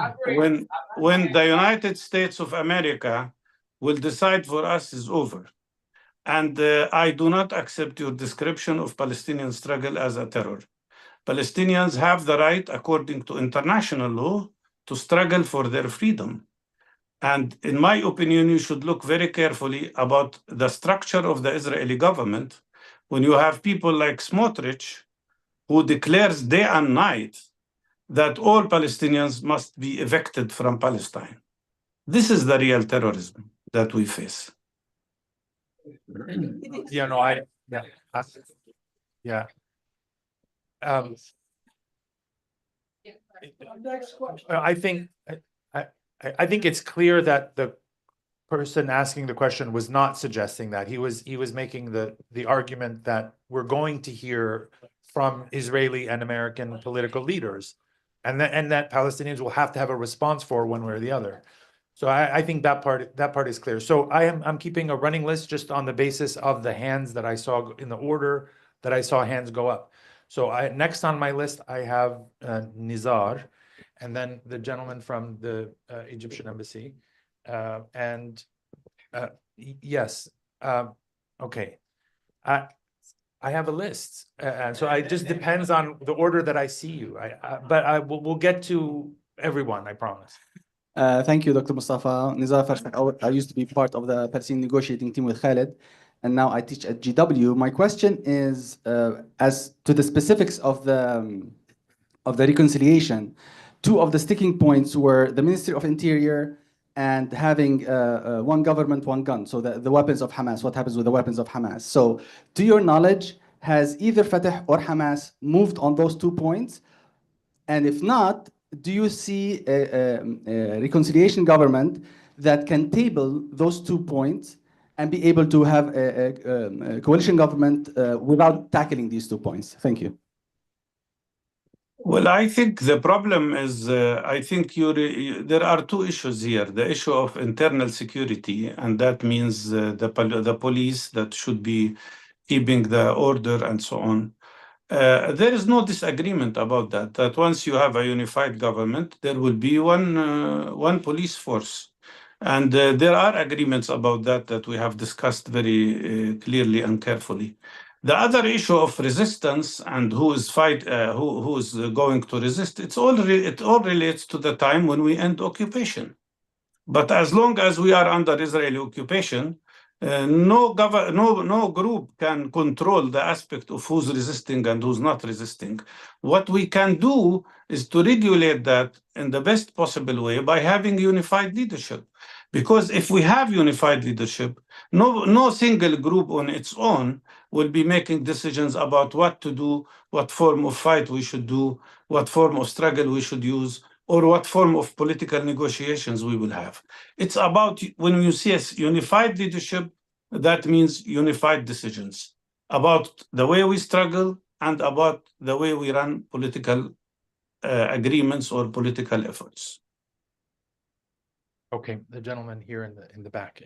when the United States of America will decide for us is over. And I do not accept your description of Palestinian struggle as a terror. Palestinians have the right, according to international law, to struggle for their freedom. And in my opinion, you should look very carefully about the structure of the Israeli government when you have people like Smotrich, who declares day and night that all Palestinians must be evicted from Palestine. This is the real terrorism that we face. Yeah, no, yeah. I think it's clear that the person asking the question was not suggesting that. He was making the argument that we're going to hear from Israeli and American political leaders, and that Palestinians will have to have a response for one way or the other. So I think that part is clear. So I'm keeping a running list just on the basis of the hands that I saw in the order that I saw hands go up. So next on my list, I have Nizar, and then the gentleman from the Egyptian embassy. Yes, okay. I have a list, so it just depends on the order that I see you. But we'll get to everyone, I promise. Thank you, Dr. Mustafa. Nizar Farsak, I used to be part of the Palestinian negotiating team with Khaled, and now I teach at GW. My question is, as to the specifics of the reconciliation, two of the sticking points were the Ministry of Interior and having one government, one gun. So the weapons of Hamas, what happens with the weapons of Hamas? So to your knowledge, has either Fatah or Hamas moved on those 2 points? And if not, do you see a reconciliation government that can table those 2 points and be able to have a coalition government without tackling these 2 points? Thank you. Well, I think the problem is, I think there are 2 issues here. The issue of internal security, and that means the police that should be keeping the order and so on. There is no disagreement about that, that once you have a unified government, there will be one police force. And there are agreements about that we have discussed very clearly and carefully. The other issue of resistance and who is going to resist, it all relates to the time when we end occupation. But as long as we are under Israeli occupation, no group can control the aspect of who's resisting and who's not resisting. What we can do is to regulate that in the best possible way by having unified leadership. Because if we have unified leadership, no single group on its own will be making decisions about what to do, what form of fight we should do, what form of struggle we should use, or what form of political negotiations we will have. It's about, when you see a unified leadership, that means unified decisions about the way we struggle and about the way we run political agreements or political efforts. Okay, the gentleman here in the back.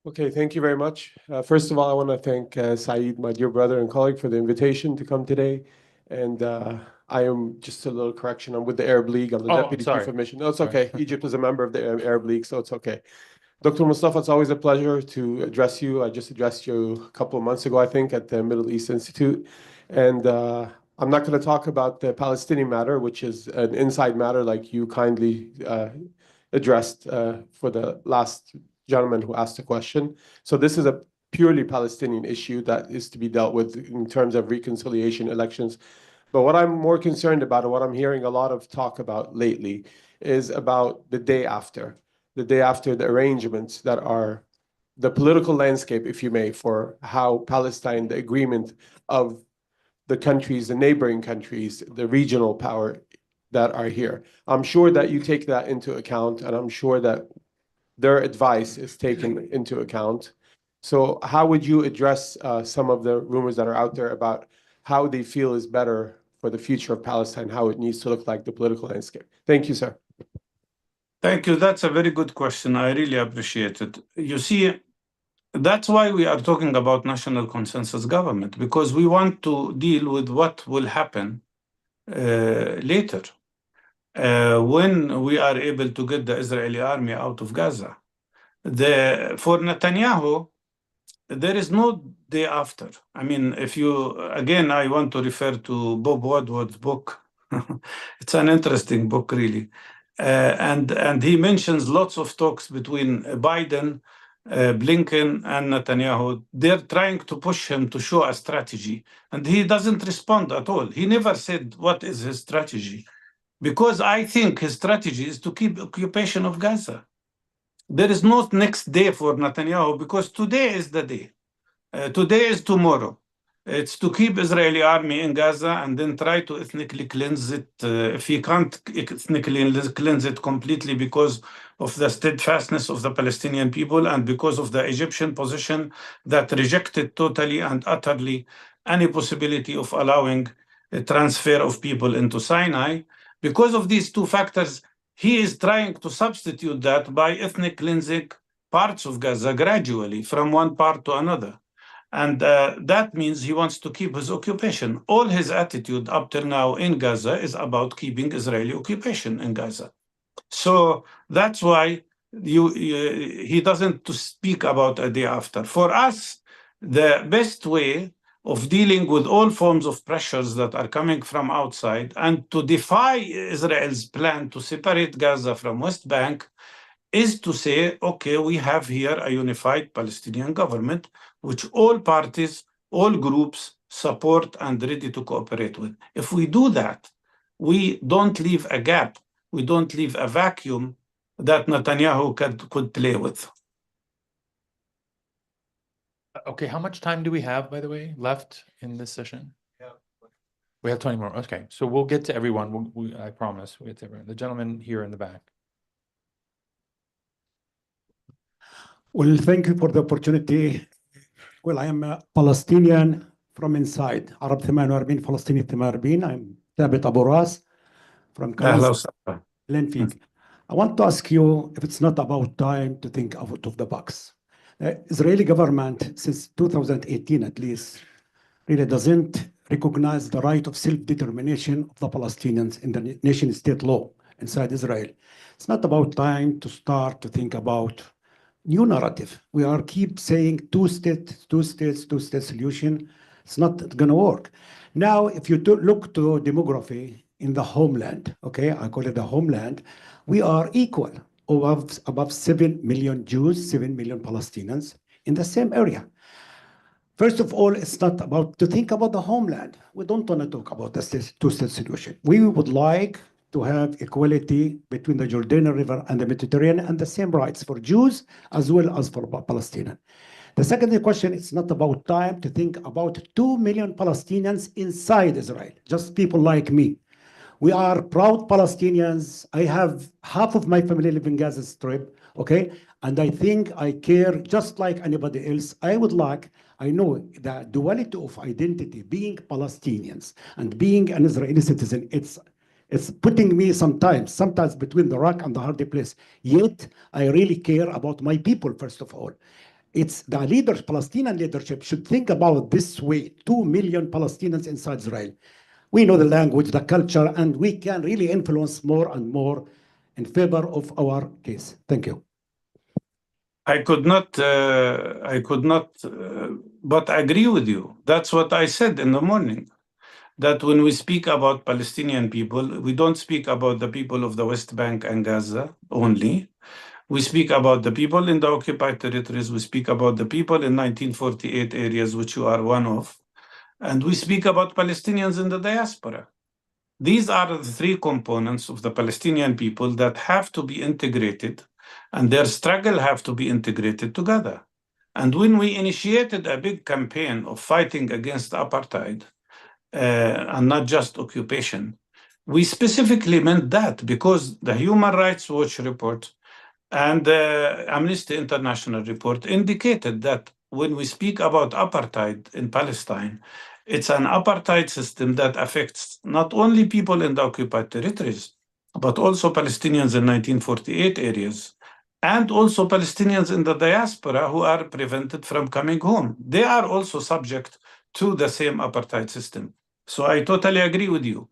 Okay, thank you very much. First of all, I want to thank Saeed, my dear brother and colleague, for the invitation to come today. And I am, just a little correction, I'm with the Arab League. I'm the Oh, Deputy sorry. Chief of Mission. No, it's okay. Egypt is a member of the Arab League, so it's okay. Dr. Mustafa, it's always a pleasure to address you. I just addressed you a couple of months ago, I think, at the Middle East Institute. And I'm not going to talk about the Palestinian matter, which is an inside matter, like you kindly addressed for the last gentleman who asked a question. So this is a purely Palestinian issue that is to be dealt with in terms of reconciliation elections. But what I'm more concerned about, and what I'm hearing a lot of talk about lately, is about the day after the arrangements that are the political landscape, if you may, for how Palestine, the agreement of the countries, the neighboring countries, the regional power that are here. I'm sure that you take that into account, and I'm sure that their advice is taken into account. So how would you address some of the rumors that are out there about how they feel is better for the future of Palestine, how it needs to look like, the political landscape? Thank you, sir. Thank you. That's a very good question. I really appreciate it. You see, that's why we are talking about national consensus government, because we want to deal with what will happen later when we are able to get the Israeli army out of Gaza. For Netanyahu, there is no day after. I mean, again, I want to refer to Bob Woodward's book. It's an interesting book, really. And he mentions lots of talks between Biden, Blinken, and Netanyahu. They're trying to push him to show a strategy, and he doesn't respond at all. He never said what is his strategy, because I think his strategy is to keep occupation of Gaza. There is no next day for Netanyahu, because today is the day. Today is tomorrow. It's to keep Israeli army in Gaza and then try to ethnically cleanse it. If he can't ethnically cleanse it completely because of the steadfastness of the Palestinian people and because of the Egyptian position that rejected totally and utterly any possibility of allowing a transfer of people into Sinai, because of these 2 factors, he is trying to substitute that by ethnic cleansing parts of Gaza gradually from one part to another. And that means he wants to keep his occupation. All his attitude up till now in Gaza is about keeping Israeli occupation in Gaza. So that's why he doesn't speak about a day after. For us, the best way of dealing with all forms of pressures that are coming from outside and to defy Israel's plan to separate Gaza from West Bank is to say, okay, we have here a unified Palestinian government, which all parties, all groups support and ready to cooperate with. If we do that, we don't leave a gap, we don't leave a vacuum that Netanyahu could play with. Okay, how much time do we have, by the way, left in this session? We have 20 more. Okay, so we'll get to everyone. I promise. We'll get to everyone. The gentleman here in the back. Well, thank you for the opportunity. Well, I am a Palestinian from inside. عرب 48 فلسطيني 48. I'm ثابت أبو راس from أهلا Kansas, وسهلا. Lenfig. I want to ask you if it's not about time to think out of the box. The Israeli government, since 2018 at least, really doesn't recognize the right of self-determination of the Palestinians in the nation-state law inside Israel. It's not about time to start to think about new narrative. We are keep saying two-state solution. It's not going to work. Now, if you look to demography in the homeland, okay, I call it the homeland, we are equal, above 7 million Jews, 7 million Palestinians in the same area. First of all, it's not about to think about the homeland. We don't want to talk about the two-state solution. We would like to have equality between the Jordan River and the Mediterranean and the same rights for Jews as well as for Palestinians. The second question, it's not about time to think about 2 million Palestinians inside Israel, just people like me. We are proud Palestinians. I have half of my family live in Gaza Strip, okay? And I think I care just like anybody else. I know the duality of identity, being Palestinians and being an Israeli citizen, it's putting me sometimes between the rock and the hard place. Yet, I really care about my people, first of all. It's the leaders, Palestinian leadership should think about this way, 2 million Palestinians inside Israel. We know the language, the culture, and we can really influence more and more in favor of our case. Thank you. I could not, but I agree with you. That's what I said in the morning. That when we speak about Palestinian people, we don't speak about the people of the West Bank and Gaza only. We speak about the people in the occupied territories. We speak about the people in 1948 areas, which you are one of. And we speak about Palestinians in the diaspora. These are the three components of the Palestinian people that have to be integrated, and their struggle have to be integrated together. And when we initiated a big campaign of fighting against apartheid, and not just occupation, we specifically meant that because the Human Rights Watch report and the Amnesty International report indicated that when we speak about apartheid in Palestine, it's an apartheid system that affects not only people in the occupied territories, but also Palestinians in 1948 areas, and also Palestinians in the diaspora who are prevented from coming home. They are also subject to the same apartheid system. So I totally agree with you.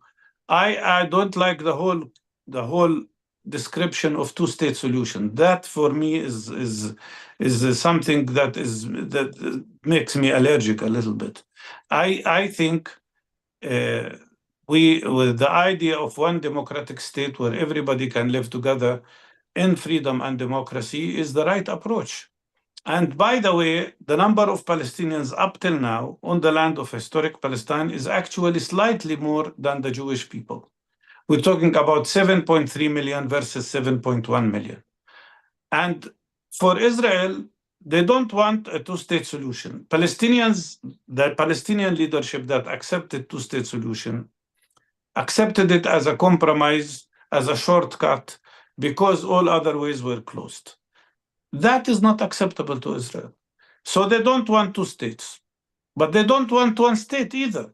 I don't like the whole description of two-state solution. That for me is something that makes me allergic a little bit. I think with the idea of one democratic state where everybody can live together in freedom and democracy is the right approach. And by the way, the number of Palestinians up till now on the land of historic Palestine is actually slightly more than the Jewish people. We're talking about 7.3 million versus 7.1 million. And for Israel, they don't want a two-state solution. Palestinians, the Palestinian leadership that accepted two-state solution, accepted it as a compromise, as a shortcut, because all other ways were closed. That is not acceptable to Israel. So they don't want two states, but they don't want one state either.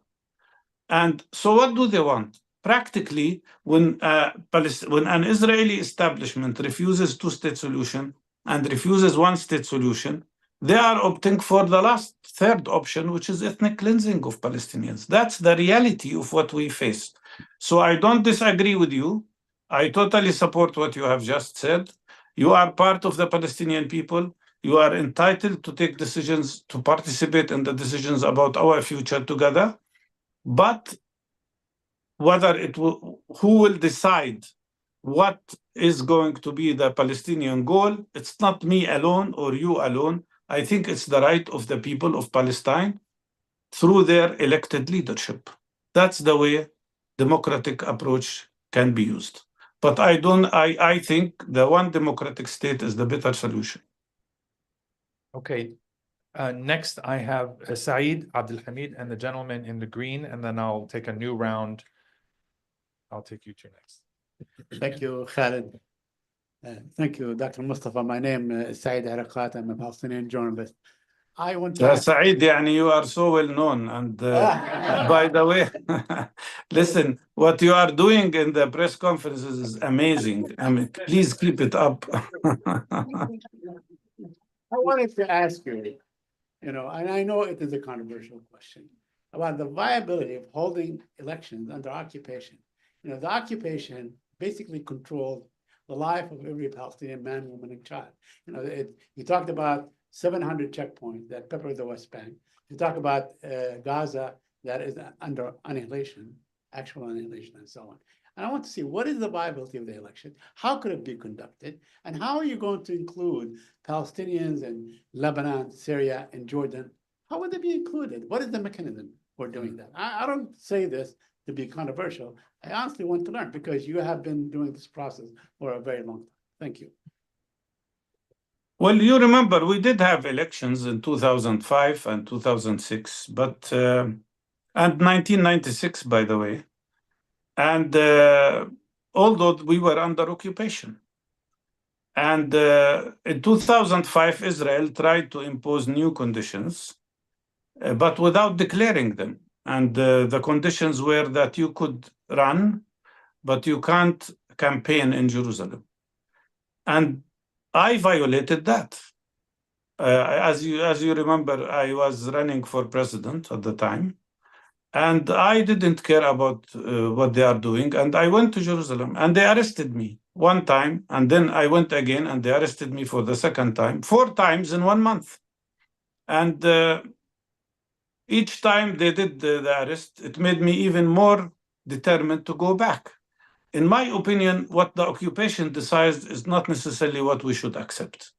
And so what do they want? Practically, when an Israeli establishment refuses two-state solution and refuses one-state solution, they are opting for the third option, which is ethnic cleansing of Palestinians. That's the reality of what we face. So I don't disagree with you. I totally support what you have just said. You are part of the Palestinian people. You are entitled to take decisions, to participate in the decisions about our future together. But who will decide what is going to be the Palestinian goal, it's not me alone or you alone. I think it's the right of the people of Palestine through their elected leadership. That's the way democratic approach can be used. But I think the one democratic state is the better solution. Okay. Next, I have Saeed Abdulhamid and the gentleman in the green, and then I'll take a new round. I'll take you two next. Thank you, Khalid. Thank you, Dr. Mustafa. My name is Saeed Harakat. I'm a Palestinian journalist. I want to ask. Saeed, يعني you are so well known. And by the way, listen, what you are doing in the press conferences is amazing. I mean, please keep it up. I wanted to ask you, and I know it is a controversial question, about the viability of holding elections under occupation. The occupation basically controlled the life of every Palestinian man, woman, and child. You talked about 700 checkpoints that pepper the West Bank. You talk about Gaza that is under annihilation, actual annihilation, and so on. And I want to see, what is the viability of the election? How could it be conducted? And how are you going to include Palestinians in Lebanon, Syria, and Jordan? How would they be included? What is the mechanism for doing that? I don't say this to be controversial. I honestly want to learn, because you have been doing this process for a very long time. Thank you. Well, you remember we did have elections in 2005 and 2006, but and 1996, by the way. And although we were under occupation. And in 2005, Israel tried to impose new conditions, but without declaring them. And the conditions were that you could run, but you can't campaign in Jerusalem. And I violated that. As you remember, I was running for president at the time. And I didn't care about what they are doing. And I went to Jerusalem and they arrested me one time. And then I went again and they arrested me for the second time, 4 times in 1 month. And each time they did the arrest, it made me even more determined to go back. In my opinion, what the occupation decides is not necessarily what we should accept.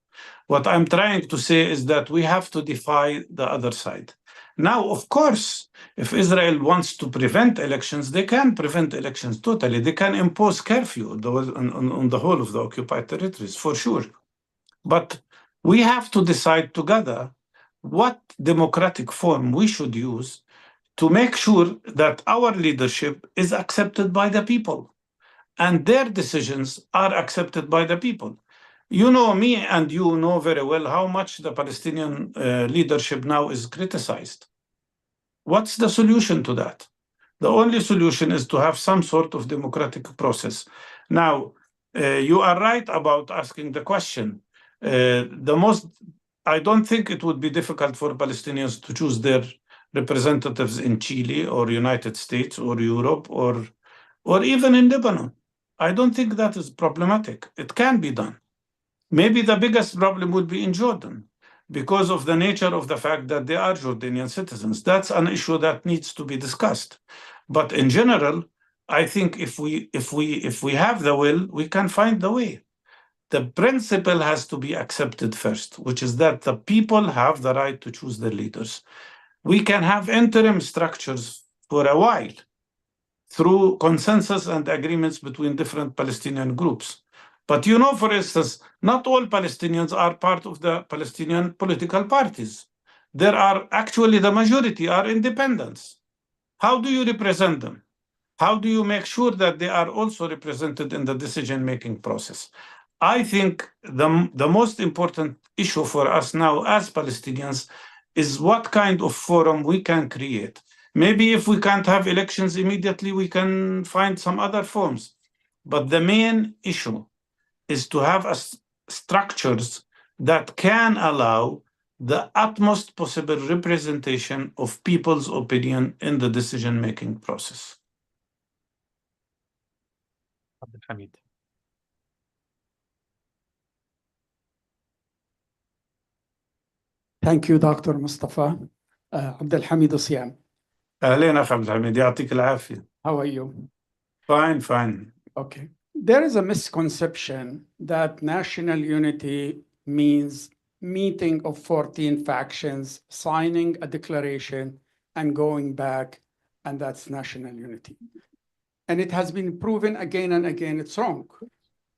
What I'm trying to say is that we have to defy the other side. Now, of course, if Israel wants to prevent elections, they can prevent elections totally. They can impose curfew on the whole of the occupied territories, for sure. But we have to decide together what democratic form we should use to make sure that our leadership is accepted by the people and their decisions are accepted by the people. You know me and you know very well how much the Palestinian leadership now is criticized. What's the solution to that? The only solution is to have some sort of democratic process. Now, you are right about asking the question. I don't think it would be difficult for Palestinians to choose their representatives in Chile or United States or Europe or even in Lebanon. I don't think that is problematic. It can be done. Maybe the biggest problem would be in Jordan because of the nature of the fact that they are Jordanian citizens. That's an issue that needs to be discussed. But in general, I think if we have the will, we can find the way. The principle has to be accepted first, which is that the people have the right to choose their leaders. We can have interim structures for a while through consensus and agreements between different Palestinian groups. But for instance, not all Palestinians are part of the Palestinian political parties. There are actually, the majority are independents. How do you represent them? How do you make sure that they are also represented in the decision-making process? I think the most important issue for us now as Palestinians is what kind of forum we can create. Maybe if we can't have elections immediately, we can find some other forms. But the main issue is to have structures that can allow the utmost possible representation of people's opinion in the decision-making process. Abdulhamid. Thank you, Dr. Mustafa. Abdulhamid Siam. أهلين أخ عبد الحميد يعطيك العافية. How are you? Fine. Okay. There is a misconception that national unity means meeting of 14 factions, signing a declaration and going back, and that's national unity. And it has been proven again and again it's wrong.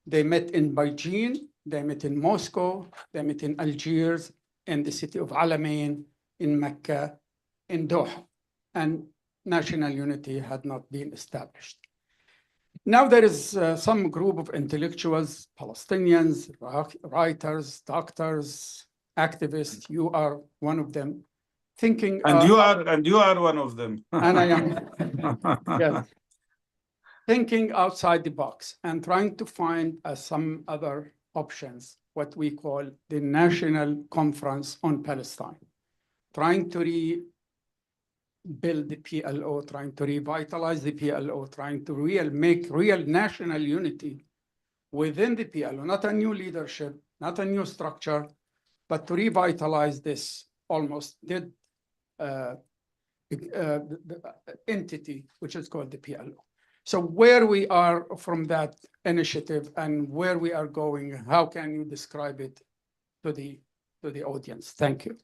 They met in Beijing, they met in Moscow, they met in Algiers, in the city of Alamein, in Mecca, in Doha, and national unity had not been established. Now there is some group of intellectuals, Palestinians, writers, doctors, activists. You are one of them, thinking. And you are one of them. And I am. Yes. Thinking outside the box and trying to find some other options, what we call the National Conference on Palestine, trying to rebuild the PLO, trying to revitalize the PLO, trying to make real national unity within the PLO, not a new leadership, not a new structure, but to revitalize this almost dead entity, which is called the PLO. So where we are from that initiative and where we are going, how can you describe it to the audience? Thank you.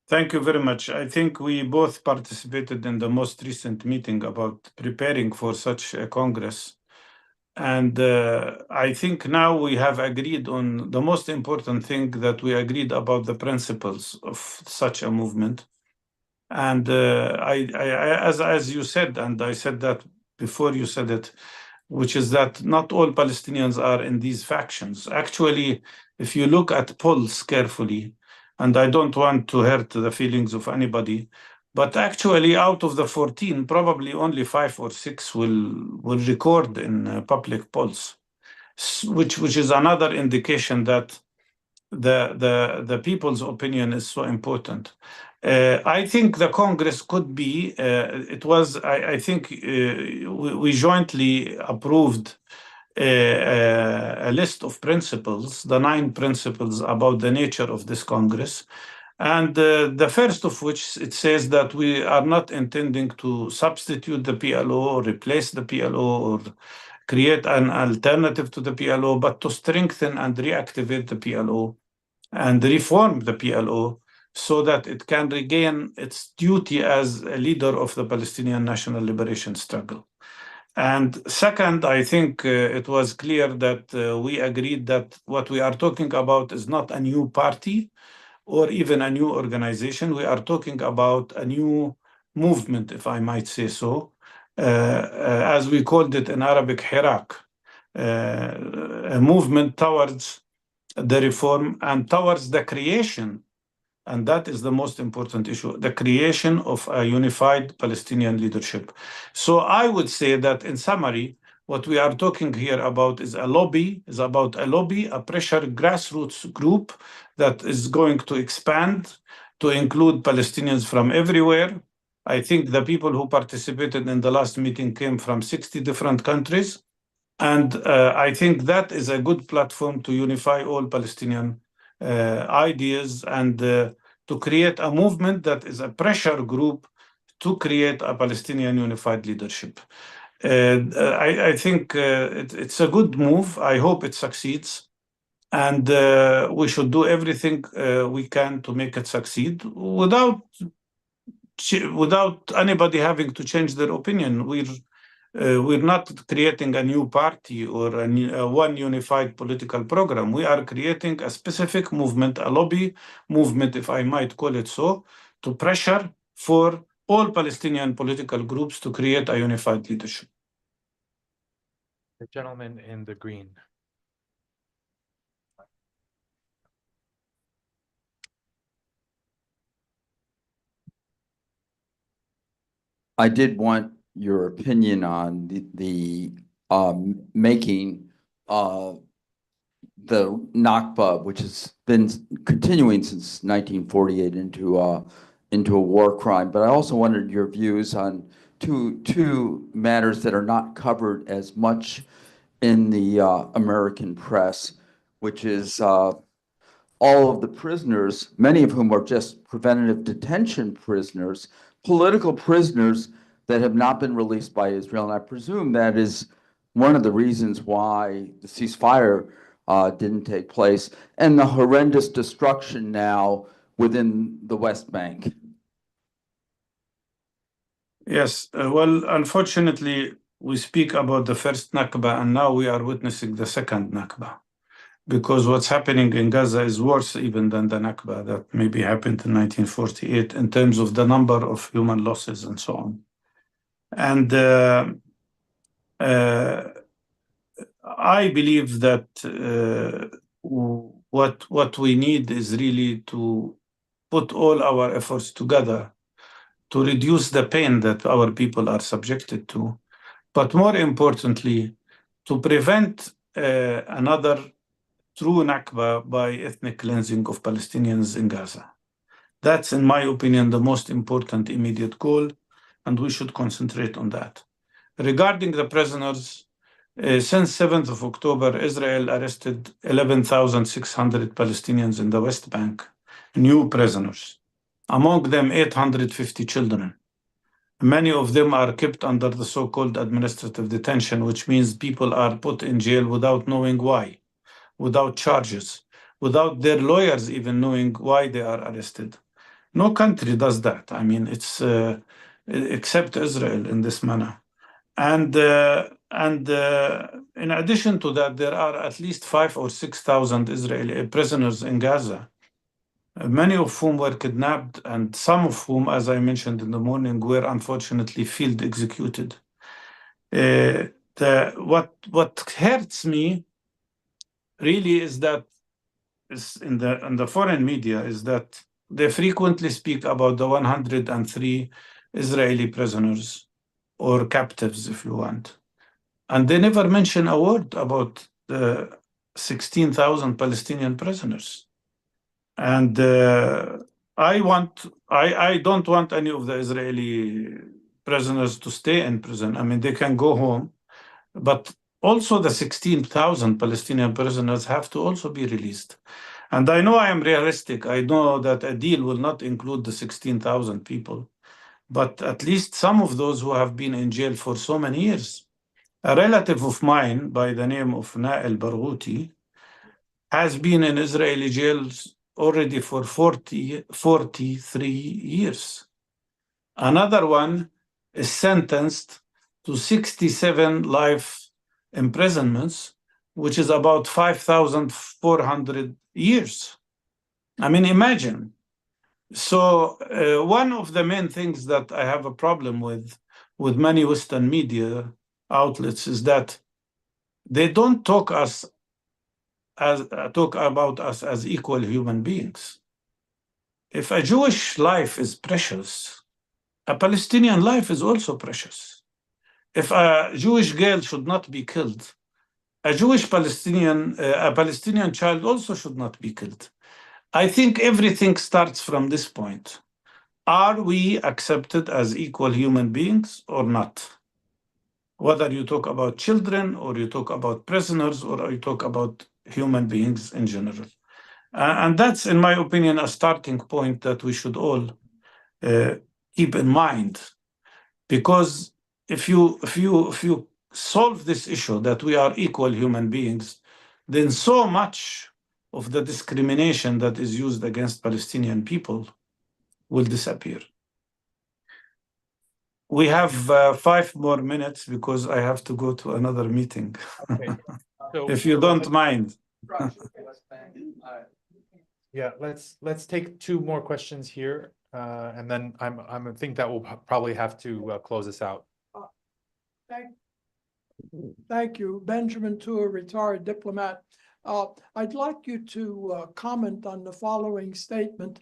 Thank you very much. I think we both participated in the most recent meeting about preparing for such a Congress. And I think now we have agreed on the most important thing, that we agreed about the principles of such a movement. And as you said, and I said that before you said it, which is that not all Palestinians are in these factions. Actually, if you look at polls carefully, and I don't want to hurt the feelings of anybody, but actually out of the 14, probably only 5 or 6 will record in public polls, which is another indication that the people's opinion is so important. I think the Congress could be, I think we jointly approved a list of principles, the 9 principles about the nature of this Congress. And the first of which, it says that we are not intending to substitute the PLO or replace the PLO or create an alternative to the PLO, but to strengthen and reactivate the PLO and reform the PLO so that it can regain its duty as a leader of the Palestinian national liberation struggle. And second, I think it was clear that we agreed that what we are talking about is not a new party or even a new organization. We are talking about a new movement, if I might say so, as we called it in Arabic, hirak, a movement towards the reform and towards the creation, and that is the most important issue, the creation of a unified Palestinian leadership. So I would say that in summary, what we are talking here about is a pressure grassroots group that is going to expand to include Palestinians from everywhere. I think the people who participated in the last meeting came from 60 different countries. And I think that is a good platform to unify all Palestinian ideas and to create a movement that is a pressure group to create a Palestinian unified leadership. I think it's a good move. I hope it succeeds. And we should do everything we can to make it succeed without anybody having to change their opinion. We're not creating a new party or one unified political program. We are creating a specific movement, a lobby movement, if I might call it so, to pressure for all Palestinian political groups to create a unified leadership. The gentleman in the green. I did want your opinion on making the Nakba, which has been continuing since 1948, into a war crime. But I also wanted your views on two matters that are not covered as much in the American press, which is all of the prisoners, many of whom are just preventative detention prisoners, political prisoners that have not been released by Israel. And I presume that is one of the reasons why the ceasefire didn't take place, and the horrendous destruction now within the West Bank. Yes, well, unfortunately, we speak about the first Nakba, and now we are witnessing the second Nakba. because what's happening in Gaza is worse even than the Nakba that maybe happened in 1948 in terms of the number of human losses and so on. And I believe that what we need is really to put all our efforts together to reduce the pain that our people are subjected to, but more importantly, to prevent another true Nakba by ethnic cleansing of Palestinians in Gaza. That's, in my opinion, the most important immediate goal, and we should concentrate on that. Regarding the prisoners, since 7th of October, Israel arrested 11,600 Palestinians in the West Bank, new prisoners, among them 850 children. Many of them are kept under the so-called administrative detention, which means people are put in jail without knowing why, without charges, without their lawyers even knowing why they are arrested. No country does that. I mean, it's except Israel in this manner. And in addition to that, there are at least 5,000 or 6,000 Israeli prisoners in Gaza, many of whom were kidnapped, and some of whom, as I mentioned in the morning, were unfortunately field executed. What hurts me really is that in the foreign media is that they frequently speak about the 103 Israeli prisoners or captives, if you want. And they never mention a word about the 16,000 Palestinian prisoners. And I don't want any of the Israeli prisoners to stay in prison. I mean, they can go home, but also the 16,000 Palestinian prisoners have to also be released. And I know I am realistic. I know that a deal will not include the 16,000 people, but at least some of those who have been in jail for so many years. A relative of mine by the name of Nael Barghouti has been in Israeli jails already for 43 years. Another one is sentenced to 67 life imprisonments, which is about 5,400 years. I mean, imagine. So one of the main things that I have a problem with many Western media outlets is that they don't talk about us as equal human beings. If a Jewish life is precious, a Palestinian life is also precious. If a Jewish girl should not be killed, a Palestinian child also should not be killed. I think everything starts from this point. Are we accepted as equal human beings or not? Whether you talk about children or you talk about prisoners or you talk about human beings in general. And that's, in my opinion, a starting point that we should all keep in mind. Because if you solve this issue that we are equal human beings, then so much of the discrimination that is used against Palestinian people will disappear. We have 5 more minutes because I have to go to another meeting. Okay. So If you don't mind. Yeah, let's take 2 more questions here, and then I think that we'll probably have to close this out. Thank you, Benjamin Tour, retired diplomat. I'd like you to comment on the following statement.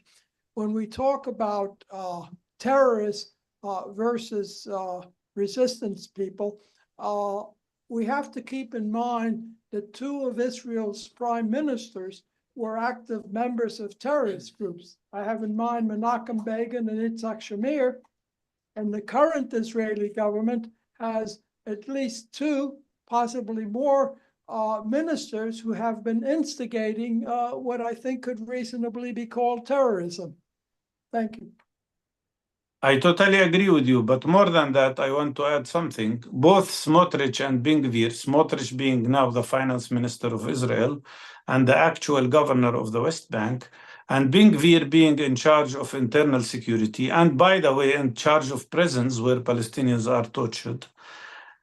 When we talk about terrorists versus resistance people, we have to keep in mind that 2 of Israel's prime ministers were active members of terrorist groups. I have in mind Menachem Begin and Yitzhak Shamir, and the current Israeli government has at least 2, possibly more, ministers who have been instigating what I think could reasonably be called terrorism. Thank you. I totally agree with you, but more than that, I want to add something. Both Smotrich and Ben-Gvir, Smotrich being now the finance minister of Israel and the actual governor of the West Bank, and Ben-Gvir being in charge of internal security, and by the way, in charge of prisons where Palestinians are tortured.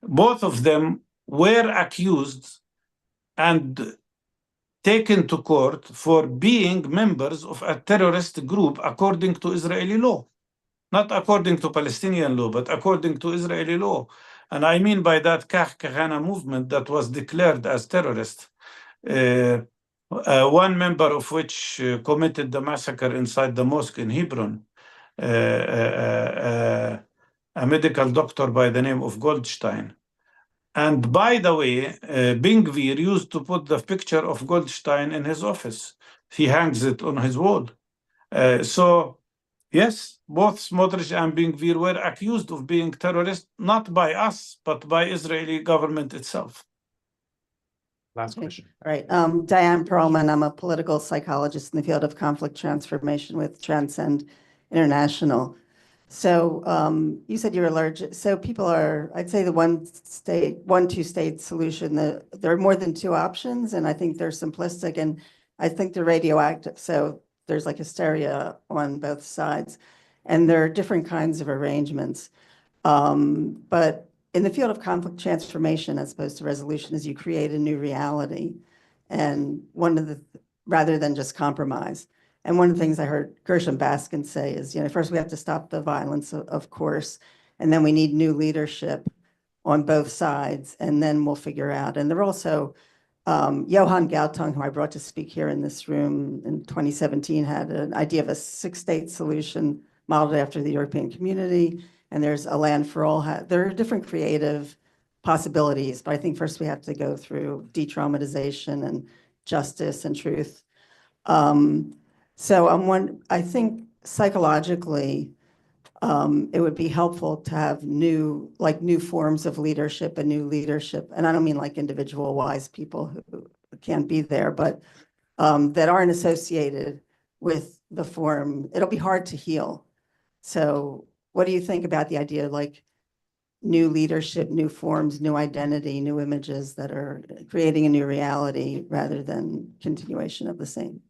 Both of them were accused and taken to court for being members of a terrorist group according to Israeli law. Not according to Palestinian law, but according to Israeli law. And I mean by that Kah Kahana movement that was declared as terrorist. One member of which committed the massacre inside the mosque in Hebron, a medical doctor by the name of Goldstein. And by the way, Ben Gvir used to put the picture of Goldstein in his office. He hangs it on his wall. So, yes, both Smotrich and Ben Gvir were accused of being terrorists, not by us, but by Israeli government itself. Last Okay. question. All right. Diane Perlman, I'm a political psychologist in the field of conflict transformation with Transcend International. So you said you're allergic. So people are, I'd say the two-state solution, there are more than two options, and I think they're simplistic, and I think they're radioactive. So there's like hysteria on both sides, and there are different kinds of arrangements. But in the field of conflict transformation, as opposed to resolution, is you create a new reality, and rather than just compromise. And one of the things I heard Gershom Baskin say is, first we have to stop the violence, of course, and then we need new leadership on both sides, and then we'll figure out. And there are also Johan Galtung, who I brought to speak here in this room in 2017, had an idea of a 6-state solution modeled after the European Community. And there's a land for all. There are different creative possibilities, but I think first we have to go through de-traumatization and justice and truth. So I think psychologically, it would be helpful to have new forms of leadership and new leadership. And I don't mean like individual wise people who can't be there, but that aren't associated with the form. It'll be hard to heal. So what do you think about the idea of like new leadership, new forms, new identity, new images that are creating a new reality rather than continuation of the same?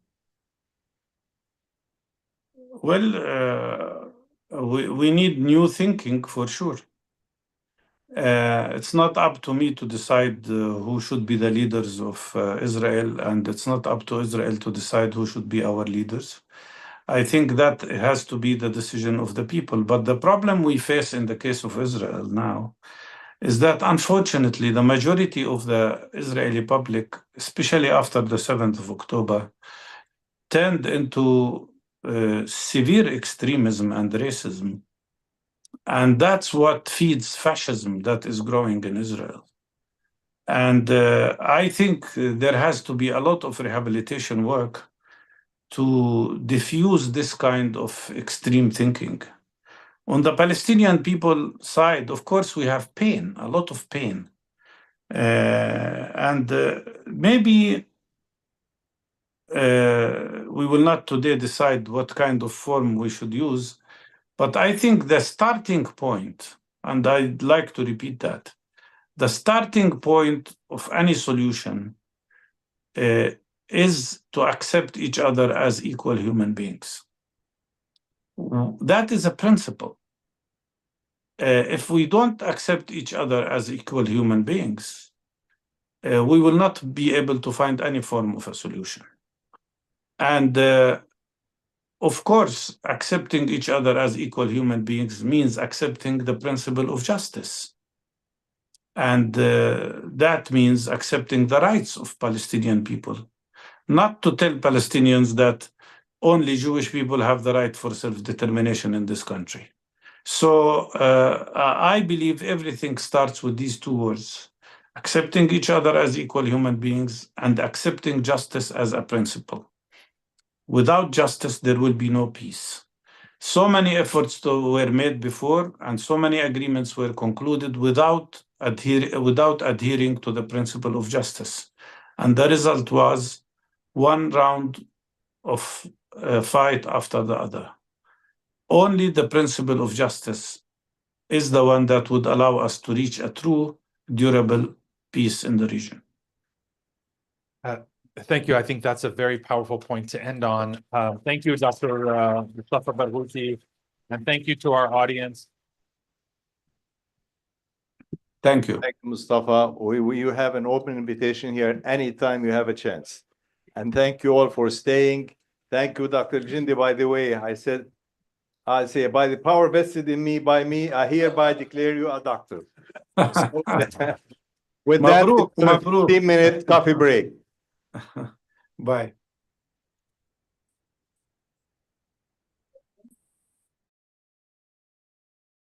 Well, we need new thinking for sure. It's not up to me to decide who should be the leaders of Israel, and it's not up to Israel to decide who should be our leaders. I think that has to be the decision of the people. But the problem we face in the case of Israel now is that, unfortunately, the majority of the Israeli public, especially after the 7th of October, turned into severe extremism and racism. And that's what feeds fascism that is growing in Israel. And I think there has to be a lot of rehabilitation work to diffuse this kind of extreme thinking. On the Palestinian people side, of course, we have pain, a lot of pain. And maybe we will not today decide what kind of form we should use, but I think the starting point, and I'd like to repeat that, the starting point of any solution is to accept each other as equal human beings. That is a principle. If we don't accept each other as equal human beings, we will not be able to find any form of a solution. And of course, accepting each other as equal human beings means accepting the principle of justice. And that means accepting the rights of Palestinian people, not to tell Palestinians that only Jewish people have the right for self-determination in this country. So I believe everything starts with these two words: accepting each other as equal human beings and accepting justice as a principle. Without justice, there will be no peace. So many efforts were made before, and so many agreements were concluded without adhering to the principle of justice. And the result was one round of fight after the other. Only the principle of justice is the one that would allow us to reach a true, durable peace in the region. Thank you. I think that's a very powerful point to end on. Thank you, Dr. Mustafa Barghouti, and thank you to our audience. Thank you. Thank you, Mustafa. You have an open invitation here anytime you have a chance. And thank you all for staying. Thank you, Dr. Jindi. By the way, I say, by the power vested in me by me, I hereby declare you a doctor. So, with that, Mabruk, it's a mabruk. 15-minute coffee break. Bye.